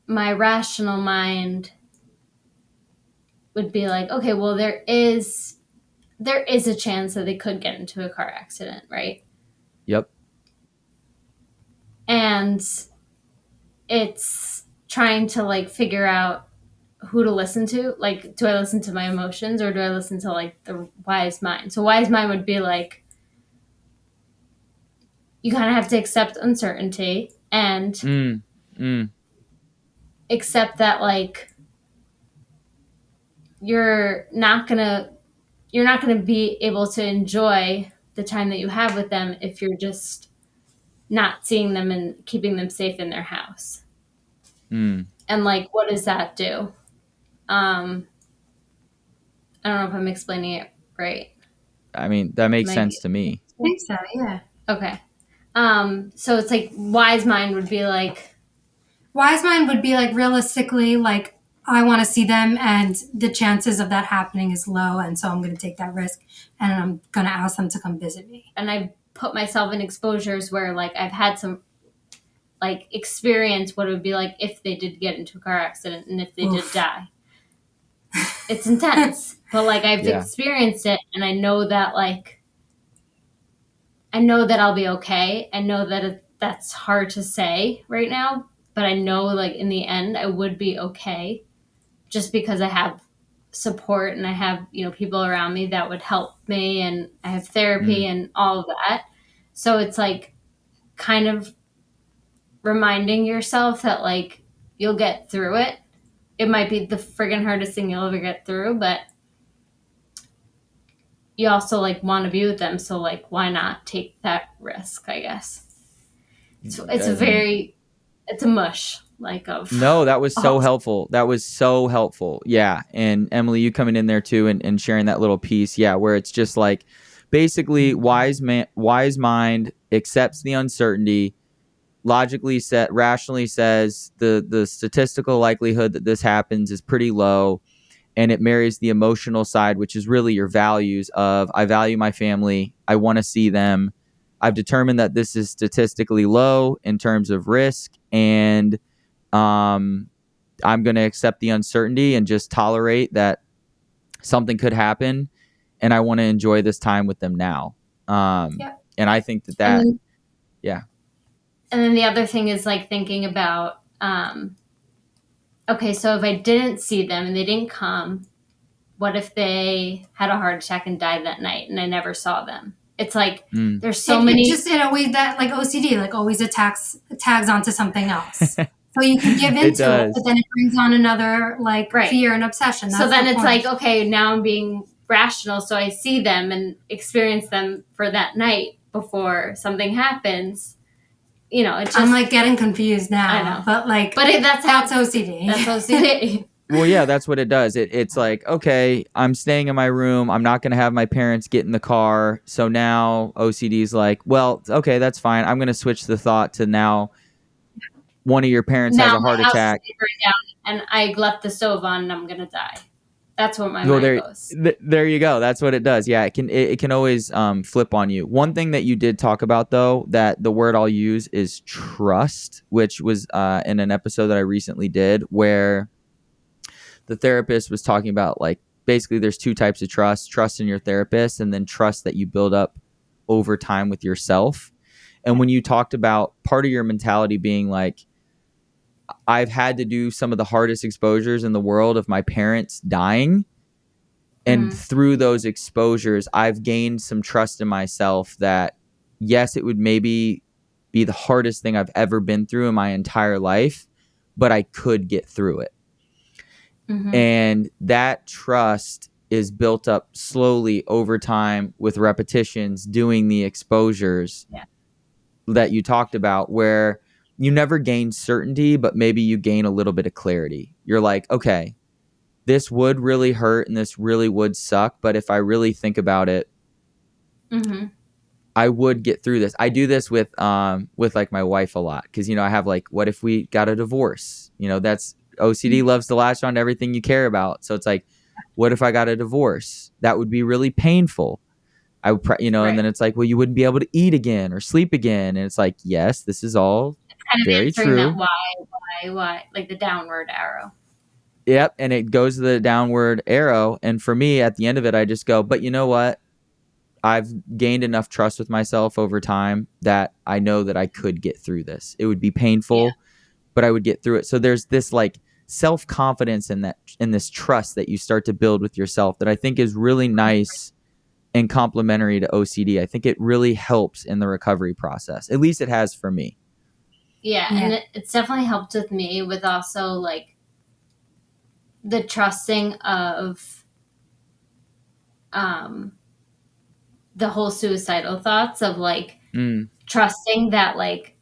my rational mind would be like, okay, well there is a chance that they could get into a car accident, right? Yep. And it's trying to like figure out who to listen to. Like, do I listen to my emotions or do I listen to like the wise mind? So wise mind would be like, you kind of have to accept uncertainty and Mm, mm, accept that like you're not gonna you're not gonna be able to enjoy the time that you have with them if you're just not seeing them and keeping them safe in their house. mm. And like, what does that do? Um, I don't know if I'm explaining it right. I mean, that makes sense Like, to me. I think so, yeah. okay. So it's like wise mind would be like, Wise mind would be like realistically, like I want to see them, and the chances of that happening is low, and so I'm going to take that risk, and I'm going to ask them to come visit me. and I put myself in exposures where like I've had some like experience what it would be like if they did get into a car accident and if they did Oof. die. It's intense, but like I've Yeah. experienced it, and I know that like I know that I'll be okay. I know that that's hard to say right now, but I know like in the end I would be okay just because I have support and I have, people around me that would help me, and I have therapy Mm, and all of that. So it's like kind of reminding yourself that like you'll get through it. It might be the friggin' hardest thing you'll ever get through, but you also like want to be with them, so like why not take that risk, I guess. It's a I mean, very it's a mush like of no, that was so oh, helpful. That was so helpful. Yeah. And Emily, you coming in there too and sharing that little piece. Yeah. Where it's just like basically wise mind accepts the uncertainty, logically set, rationally says the statistical likelihood that this happens is pretty low. And it marries the emotional side, which is really your values of I value my family. I want to see them. I've determined that this is statistically low in terms of risk. And um, I'm going to accept the uncertainty and just tolerate that something could happen, and I want to enjoy this time with them now. Yeah. And I think that, And yeah. and then the other thing is like thinking about, okay, so if I didn't see them and they didn't come, what if they had a heart attack and died that night and I never saw them? It's like Mm. there's so It many. just, it always, that like OCD, like always tags onto something else. So you can give It into it, does. but then it brings on another like Right. fear and obsession. So That's then the it's point. like, okay, now I'm being rational, so I see them and experience them for that night before something happens. You know, it's just, I'm like getting confused now. I know. But like, but that's OCD. That's OCD. Well, yeah, that's what it does. It's like, okay, I'm staying in my room. I'm not going to have my parents get in the car. So now OCD is like, well, okay, that's fine. I'm going to switch the thought to now one of your parents has Now a heart my house attack. is burning down and I left the stove on and I'm gonna die. That's what my Well, mind goes. there you go. That's what it does. Yeah, it can always flip on you. One thing that you did talk about, though, that the word I'll use is trust, which was in an episode that I recently did where the therapist was talking about, like, basically there's two types of trust in your therapist, and then trust that you build up over time with yourself. And when you talked about part of your mentality being like, I've had to do some of the hardest exposures in the world of my parents dying. And through those exposures, I've gained some trust in myself that, yes, it would maybe be the hardest thing I've ever been through in my entire life, but I could get through it. And that trust is built up slowly over time with repetitions, doing the exposures that you talked about, where you never gain certainty, but maybe you gain a little bit of clarity. You're like, okay, this would really hurt and this really would suck, but if I really think about it, I would get through this. I do this with like my wife a lot because, I have like, what if we got a divorce? That's OCD loves to latch on to everything you care about. So it's like, what if I got a divorce? That would be really painful. I would, Right. And then it's like, well, you wouldn't be able to eat again or sleep again. And it's like, yes, this is all Kind of very true. That why, like the downward arrow. Yep. And it goes to the downward arrow. And for me, at the end of it, I just go, but you know what? I've gained enough trust with myself over time that I know that I could get through this. It would be painful, but I would get through it. So there's this like self-confidence in this trust that you start to build with yourself that I think is really nice and complementary to OCD. I think it really helps in the recovery process. At least it has for me. Yeah. And it's definitely helped with me with also like the trusting of the whole suicidal thoughts of like trusting that like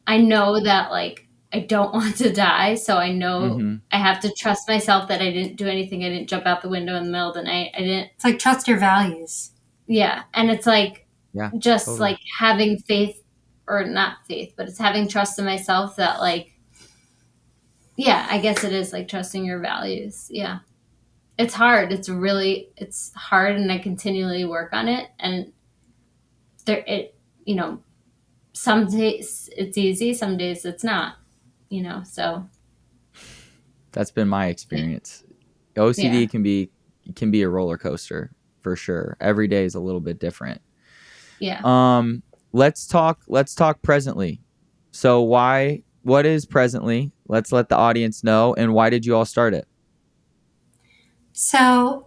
I know that like I don't want to die, so I know I have to trust myself that I didn't do anything. I didn't jump out the window in the middle of the night. I didn't. It's like trust your values. Yeah, and it's like just totally. like having faith, or not faith, but it's having trust in myself that like, yeah, I guess it is like trusting your values. Yeah. It's hard. It's hard, and I continually work on it. And some days it's easy, some days it's not, so. That's been my experience. OCD can be a roller coaster for sure. Every day is a little bit different. Yeah. Let's talk presently. So what is presently? Let's let the audience know. And why did you all start it? So,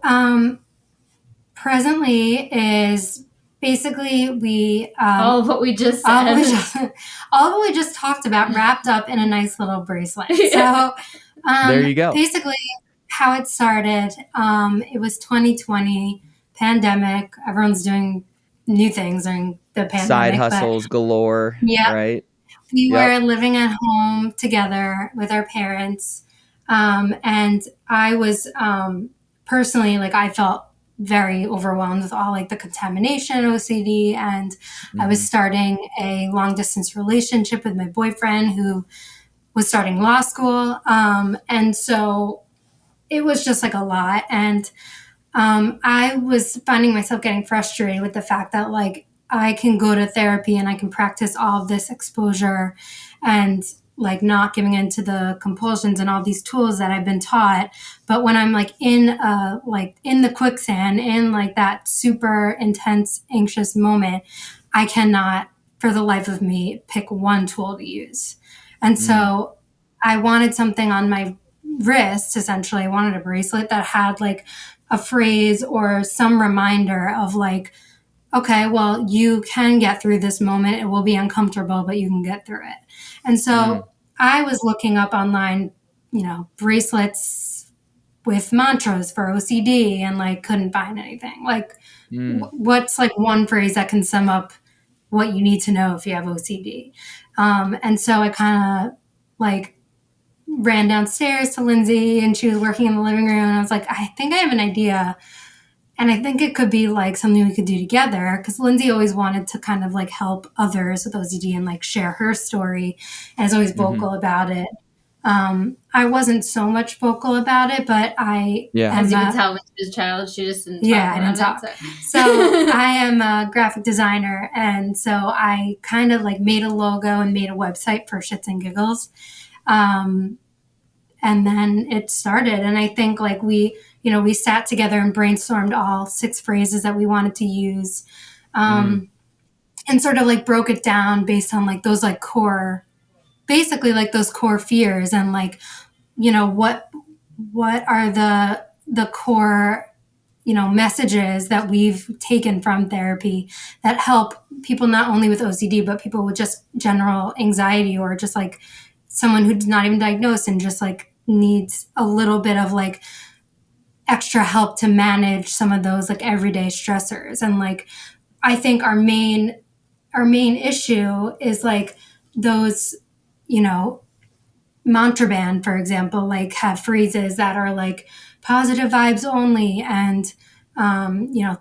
presently is basically all of what we just said. All of what we just talked about wrapped up in a nice little bracelet. So, there you go. Basically, how it started, it was 2020 pandemic. Everyone's doing new things during the pandemic. Side hustles galore. Yeah. Right. We were living at home together with our parents. And I was personally, like, I felt very overwhelmed with all like the contamination OCD. And I was starting a long distance relationship with my boyfriend who was starting law school. And so it was just like a lot. And I was finding myself getting frustrated with the fact that like I can go to therapy and I can practice all of this exposure and like not giving into the compulsions and all these tools that I've been taught. But when I'm like in the quicksand, in like that super intense, anxious moment, I cannot for the life of me pick one tool to use. And Mm. so I wanted something on my wrist, essentially. I wanted a bracelet that had like a phrase or some reminder of like, okay, well, you can get through this moment. It will be uncomfortable, but you can get through it. And Mm. so I was looking up online, bracelets with mantras for OCD and like couldn't find anything. Like, Mm. what's like one phrase that can sum up what you need to know if you have OCD? And so I kind of like ran downstairs to Lindsay and she was working in the living room. And I was like, I think I have an idea. And I think it could be like something we could do together because Lindsay always wanted to kind of like help others with OCD and like share her story and is always Mm-hmm. vocal about it. I wasn't so much vocal about it, but I Yeah. As am you can tell, when she was a child, she just didn't yeah, talk I didn't about talk. it. So I am a graphic designer. And so I kind of like made a logo and made a website for shits and giggles. Um, and then it started. And I think like we sat together and brainstormed all 6 phrases that we wanted to use. Mm. And sort of like broke it down based on like those like core, basically like those core fears and like, what are the core messages that we've taken from therapy that help people not only with OCD, but people with just general anxiety or just like someone who's not even diagnosed and just like needs a little bit of like extra help to manage some of those like everyday stressors. And like, I think our main issue is like those, you know, mantra band, for example, like have phrases that are like positive vibes only and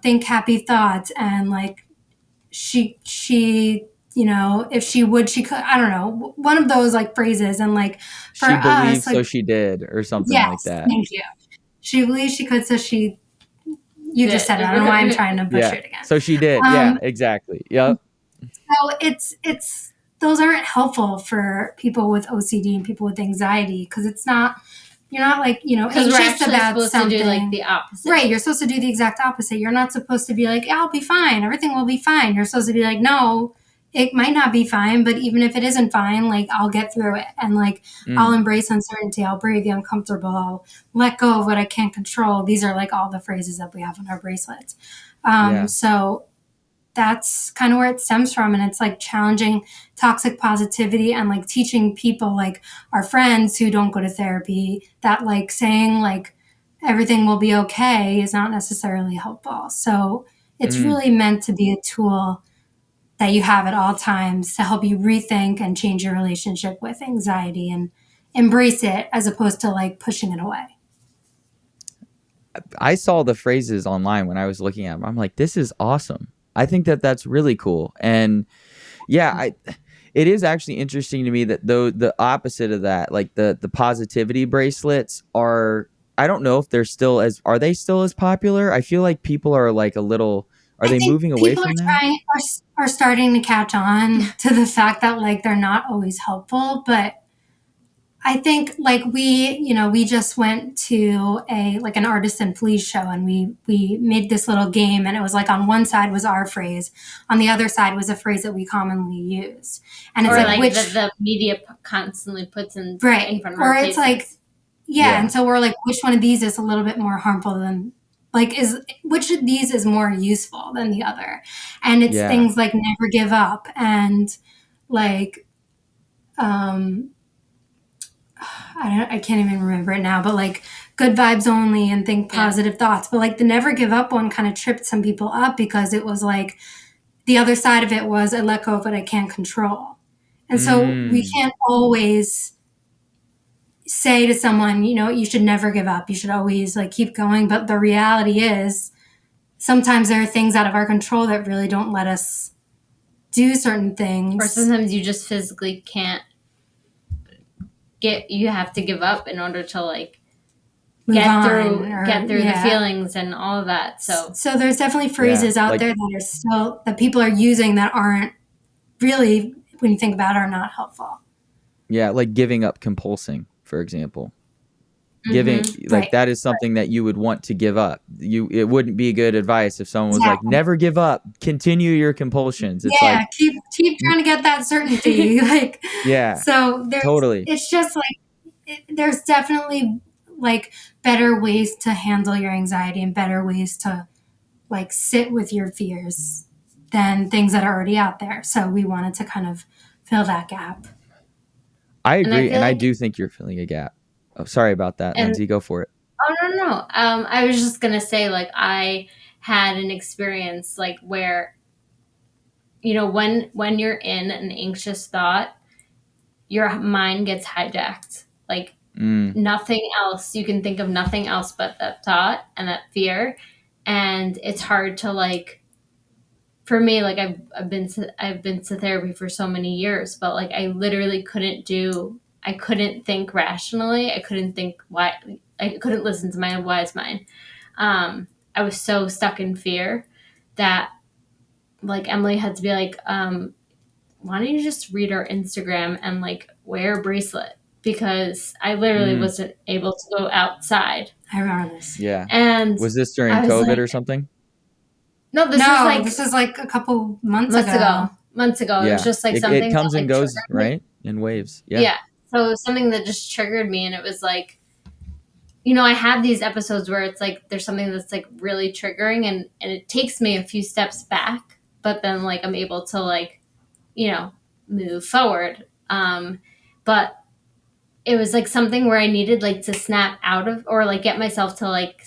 think happy thoughts and like she if she would she could, I don't know, one of those like phrases. And like for She believed, us, so like, she did, or something like yes, that. thank you. She believes she could, so she you just said it. I don't know why I'm trying to butcher Yeah. it again. So she did. Yeah, um exactly. Yep. so it's those aren't helpful for people with OCD and people with anxiety because it's not, you're not like, Because we're anxious actually about supposed something. to do like the opposite. Right, you're supposed to do the exact opposite. You're not supposed to be like, yeah, I'll be fine, everything will be fine. You're supposed to be like, no, it might not be fine, but even if it isn't fine, like I'll get through it. And like I'll Mm. embrace uncertainty, I'll brave the uncomfortable, I'll let go of what I can't control. These are like all the phrases that we have on our bracelets. Yeah. So that's kind of where it stems from. And it's like challenging toxic positivity and like teaching people like our friends who don't go to therapy that like saying like everything will be okay is not necessarily helpful. So it's Mm. really meant to be a tool that you have at all times to help you rethink and change your relationship with anxiety and embrace it as opposed to like pushing it away. I saw the phrases online when I was looking at them. I'm like, this is awesome. I think that that's really cool. And yeah, it is actually interesting to me that though the opposite of that, like the positivity bracelets are, I don't know if they're still as, are they still as popular? I feel like people are like a little, are I they think moving away people from that? are starting to catch on to the fact that like they're not always helpful, but I think like we just went to a like an artisan fleece show and we made this little game and it was like on one side was our phrase, on the other side was a phrase that we commonly use. And it's Or like like which the media constantly puts in right. front of Or our it's faces. like Yeah. and so we're like which one of these is a little bit more harmful than like is which of these is more useful than the other. And it's Yeah. things like never give up and like um I can't even remember it now, but like good vibes only and think positive thoughts. But like the never give up one kind of tripped some people up because it was like the other side of it was I let go of what I can't control. And so we Mm. can't always say to someone, you should never give up. You should always like keep going. But the reality is sometimes there are things out of our control that really don't let us do certain things. Or sometimes you just physically can't you have to give up in order to like get through the feelings and all of that. So there's definitely phrases out Like, there that are still that people are using that aren't really, when you think about it, are not helpful. Yeah, like giving up compulsing, for example. Giving like Right. that is something that you would want to give up. It wouldn't be good advice if someone was Yeah. like, never give up, continue your compulsions. It's Yeah. like, Keep trying to get that certainty. Like, yeah, so totally. it's just like, there's definitely like better ways to handle your anxiety and better ways to like sit with your fears than things that are already out there. So we wanted to kind of fill that gap. I And I agree, feel and I like, do think you're filling a gap. Oh, sorry about that, and Lindsay. Go for it. oh no, no, no. I was just gonna say, like, I had an experience like where, when you're in an anxious thought, your mind gets hijacked. Like, Mm, nothing else, you can think of nothing else but that thought and that fear, and it's hard to, like, for me, like, I've been to therapy for so many years, but like I literally I couldn't think rationally. I couldn't listen to my wise mind. I was so stuck in fear that, like, Emily had to be like, why don't you just read our Instagram and like wear a bracelet? Because I literally mm, wasn't able to go outside. I remember this. yeah. And Was this during I was COVID like, or something? no, this was No, like this is like a couple months months ago. ago. Months ago. It was Yeah. just like It something that comes and like goes, triggered me. right? In waves. Yeah. Yeah. So it was something that just triggered me, and it was like, I have these episodes where it's like there's something that's like really triggering, and it takes me a few steps back, but then like I'm able to, like, you know, move forward. But it was like something where I needed like to snap out of, or like get myself to like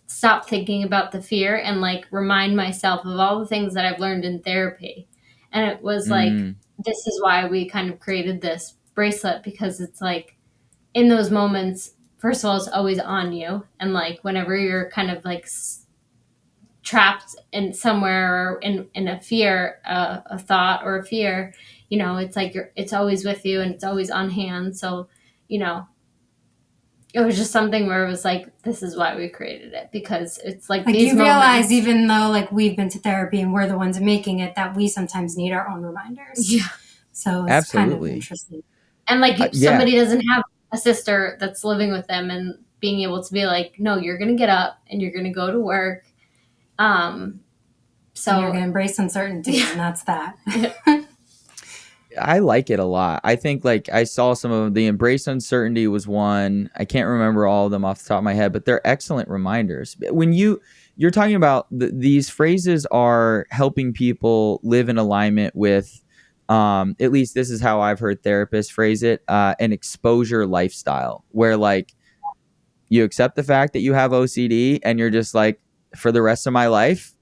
stop thinking about the fear and like remind myself of all the things that I've learned in therapy. And it was like, Mm, this is why we kind of created this bracelet, because it's like in those moments, first of all, it's always on you. And like whenever you're kind of like trapped in somewhere, or in a fear, a thought or a fear, it's like it's always with you and it's always on hand. So, you know, it was just something where it was like, this is why we created it, because it's like Like these you realize, moments. even though like we've been to therapy and we're the ones making it, that we sometimes need our own reminders. Yeah. So it's kind of absolutely. interesting. And like if Yeah. somebody doesn't have a sister that's living with them, and being able to be like, no, you're going to get up and you're going to go to work. So And you're going to embrace uncertainty, Yeah. and that's that. I like it a lot. I think like I saw some of the embrace uncertainty was one. I can't remember all of them off the top of my head, but they're excellent reminders. When you're talking about these phrases are helping people live in alignment with, at least this is how I've heard therapists phrase it, an exposure lifestyle, where like you accept the fact that you have OCD and you're just like, for the rest of my life,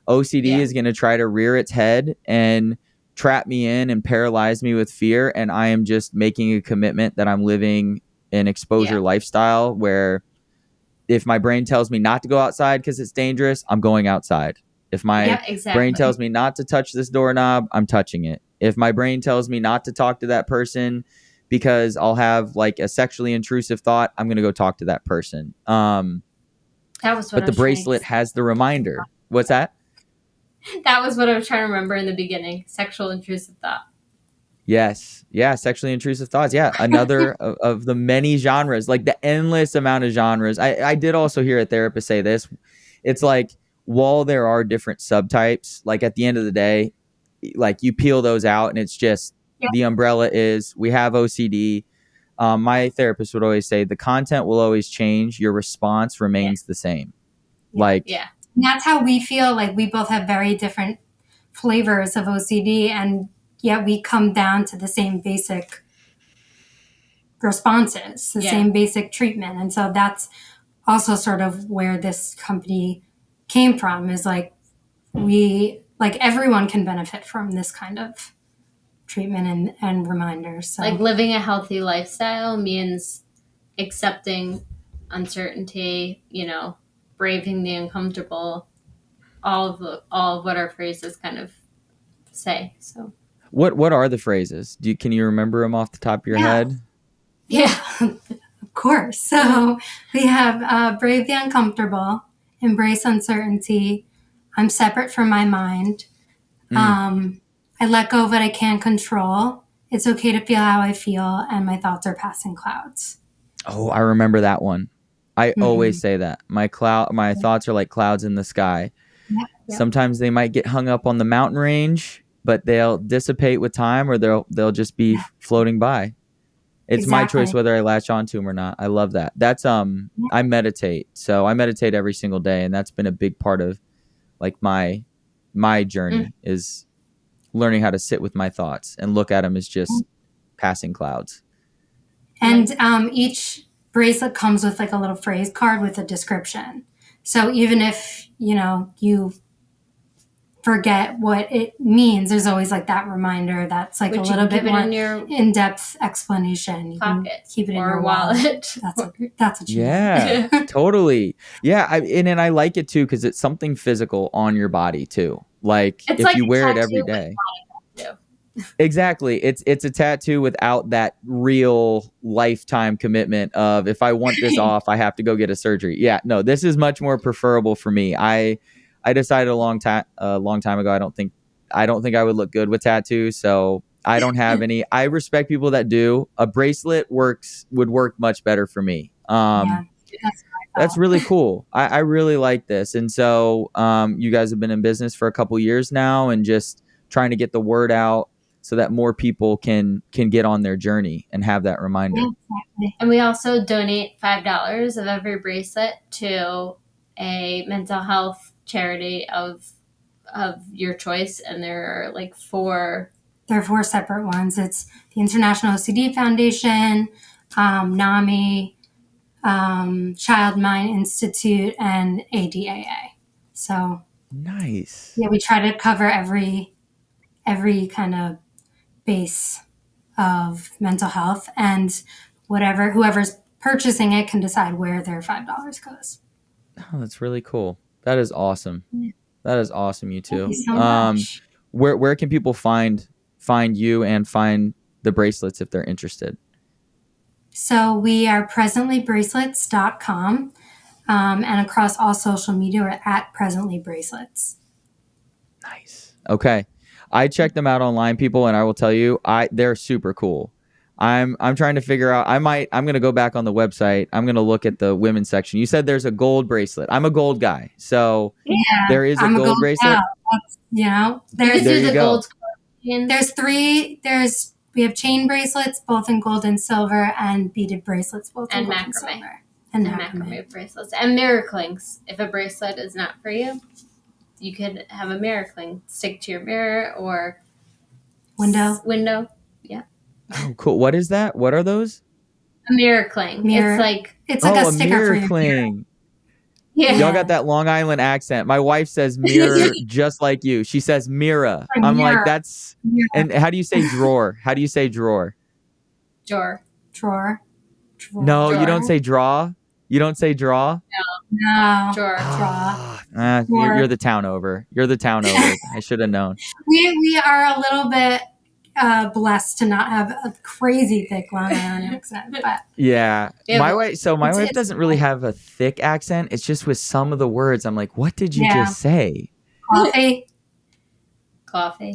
OCD Yeah. is going to try to rear its head and trap me in and paralyze me with fear. And I am just making a commitment that I'm living an exposure Yeah. lifestyle where if my brain tells me not to go outside because it's dangerous, I'm going outside. If my Yeah, brain exactly. tells me not to touch this doorknob, I'm touching it. If my brain tells me not to talk to that person because I'll have like a sexually intrusive thought, I'm going to go talk to that person. That was what But I the was trying bracelet has the reminder. What's that? that was what I was trying to remember in the beginning. Sexual intrusive thought. Yes. Yeah. Sexually intrusive thoughts. Yeah. Another of the many genres, like the endless amount of genres. I did also hear a therapist say this. It's like, while there are different subtypes, like at the end of the day, like you peel those out and it's just Yeah. the umbrella is we have OCD. My therapist would always say the content will always change. Your response remains the same. Yeah. Like, Yeah. And that's how we feel. Like we both have very different flavors of OCD, and yet we come down to the same basic responses, the Yeah. same basic treatment. And so that's also sort of where this company came from, is like everyone can benefit from this kind of treatment and reminders. So Like living a healthy lifestyle means accepting uncertainty, braving the uncomfortable, all of what our phrases kind of say. So what are the phrases? Can you remember them off the top of your yeah. head? Yeah, of course. So we have brave the uncomfortable, embrace uncertainty, I'm separate from my mind, Mm, I let go of what I can't control, It's okay to feel how I feel, and my thoughts are passing clouds. Oh, I remember that one. I always Mm-hmm. say that. My thoughts are like clouds in the sky. Yep. Sometimes they might get hung up on the mountain range, but they'll dissipate with time, or they'll just be Yeah, floating by. It's my choice exactly. whether I latch onto them or not. I love that. That's Yeah. I meditate. So I meditate every single day, and that's been a big part of like my journey is learning how to sit with my thoughts and look at them as just passing clouds. And each bracelet comes with like a little phrase card with a description. So even if, you forget what it means, there's always like that reminder that's like a little bit more in-depth explanation. You can keep it in your wallet. That's what you Yeah, need. totally. Yeah, and I like it too because it's something physical on your body too. Like It's if like you a wear it tattoo every with day. tattoo. Exactly. It's a tattoo without that real lifetime commitment of if I want this off, I have to go get a surgery. Yeah, no, this is much more preferable for me. I decided a long time ago I don't think I would look good with tattoos, so I don't have any. I respect people that do. A bracelet would work much better for me. Yeah, That's really cool. I really like this. And so you guys have been in business for a couple years now and just trying to get the word out so that more people can get on their journey and have that reminder. Yeah, exactly. And we also donate $5 of every bracelet to a mental health charity of your choice. And there are like four. There are four separate ones. It's the International OCD Foundation, NAMI, Child Mind Institute, and ADAA. So nice. Yeah, we try to cover every kind of base of mental health, and whoever's purchasing it can decide where their $5 goes. Oh, that's really cool. That is awesome. Yeah. That is awesome, you two. Thank you so much. Where can people find you and find the bracelets if they're interested? So we are presentlybracelets.com, and across all social media, we're at presentlybracelets. Nice. Okay. I checked them out online, people, and I will tell you, they're super cool. I'm trying to figure out. I'm gonna go back on the website. I'm gonna look at the women's section. You said there's a gold bracelet. I'm a gold guy, so Yeah, there is a gold bracelet. There's there you go. Gold. There's three. We have chain bracelets, both in gold and silver, and beaded bracelets, both in gold and silver. And macrame bracelets and mirror clings. If a bracelet is not for you, you could have a mirror cling stick to your mirror or window. Yeah. Oh, cool. What is that? What are those? A mirror cling. It's like a sticker mirror for your cling. Yeah. Y'all got that Long Island accent. My wife says mirror just like you. She says mirror. I'm like, that's mirror. And how do you say drawer? How do you say drawer? Drawer. No, drawer. You don't say draw. You don't say draw. No. Drawer. You're the town over. You're the town over. I should have known. We are a little bit blessed to not have a crazy thick Long Island accent, but yeah, my wife doesn't really have a thick accent. It's just with some of the words, I'm like, what did you just say? Coffee.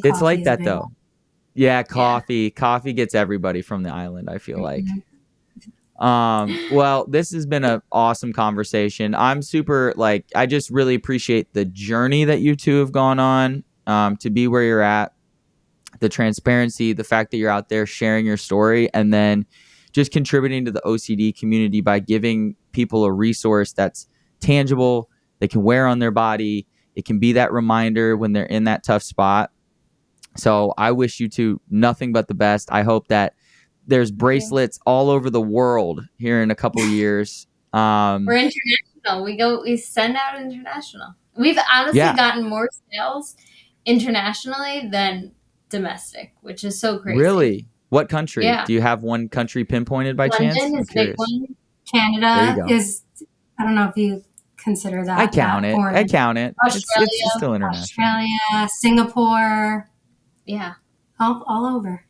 It's like that though. Yeah, coffee. Yeah. Coffee gets everybody from the island, I feel like. Well, this has been an awesome conversation. I'm super I just really appreciate the journey that you two have gone on to be where you're at. The transparency, the fact that you're out there sharing your story, and then just contributing to the OCD community by giving people a resource that's tangible, they can wear on their body. It can be that reminder when they're in that tough spot. So I wish you two nothing but the best. I hope that there's bracelets all over the world here in a couple of years. We're international. We send out international. We've honestly gotten more sales internationally than domestic, which is so crazy. Really? What country? Yeah. Do you have one country pinpointed by London chance? London is big one. Canada is, I don't know if you consider that. I count it. Australia, it's still international. Australia, Singapore. Yeah. All over.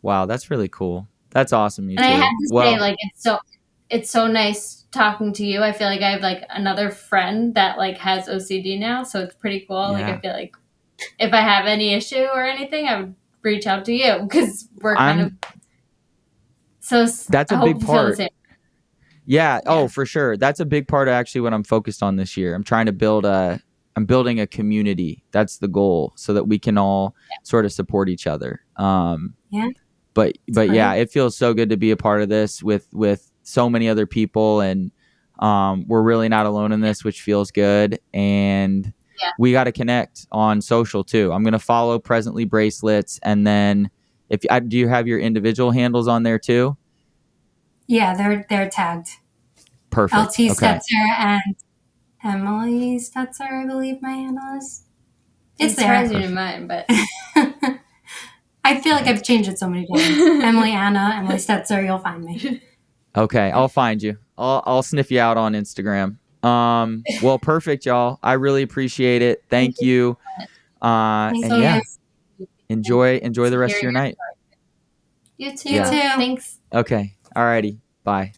Wow, that's really cool. That's awesome. You and too. I have to say, it's so nice talking to you. I feel like I have another friend that has OCD now, so it's pretty cool. Yeah. I feel like if I have any issue or anything, I would reach out to you because we're kind of so. That's a big part. Yeah. Oh, for sure. That's a big part of actually what I'm focused on this year. I'm trying to I'm building a community. That's the goal, so that we can all sort of support each other. But yeah, it feels so good to be a part of this with so many other people, and we're really not alone in this, which feels good. And we got to connect on social too. I'm going to follow Presently Bracelets, and then do you have your individual handles on there too? Yeah, they're tagged. Perfect. LT Stetzer and Emily Stetzer, I believe my handle is. It's there. It's in mine, but I feel like I've changed it so many times. Emily Stetzer, you'll find me. Okay, I'll find you. I'll sniff you out on Instagram. Well, perfect, y'all. I really appreciate it. Thank you. And yeah, enjoy the rest of your night. You too. Thanks. Okay. Alrighty. Bye.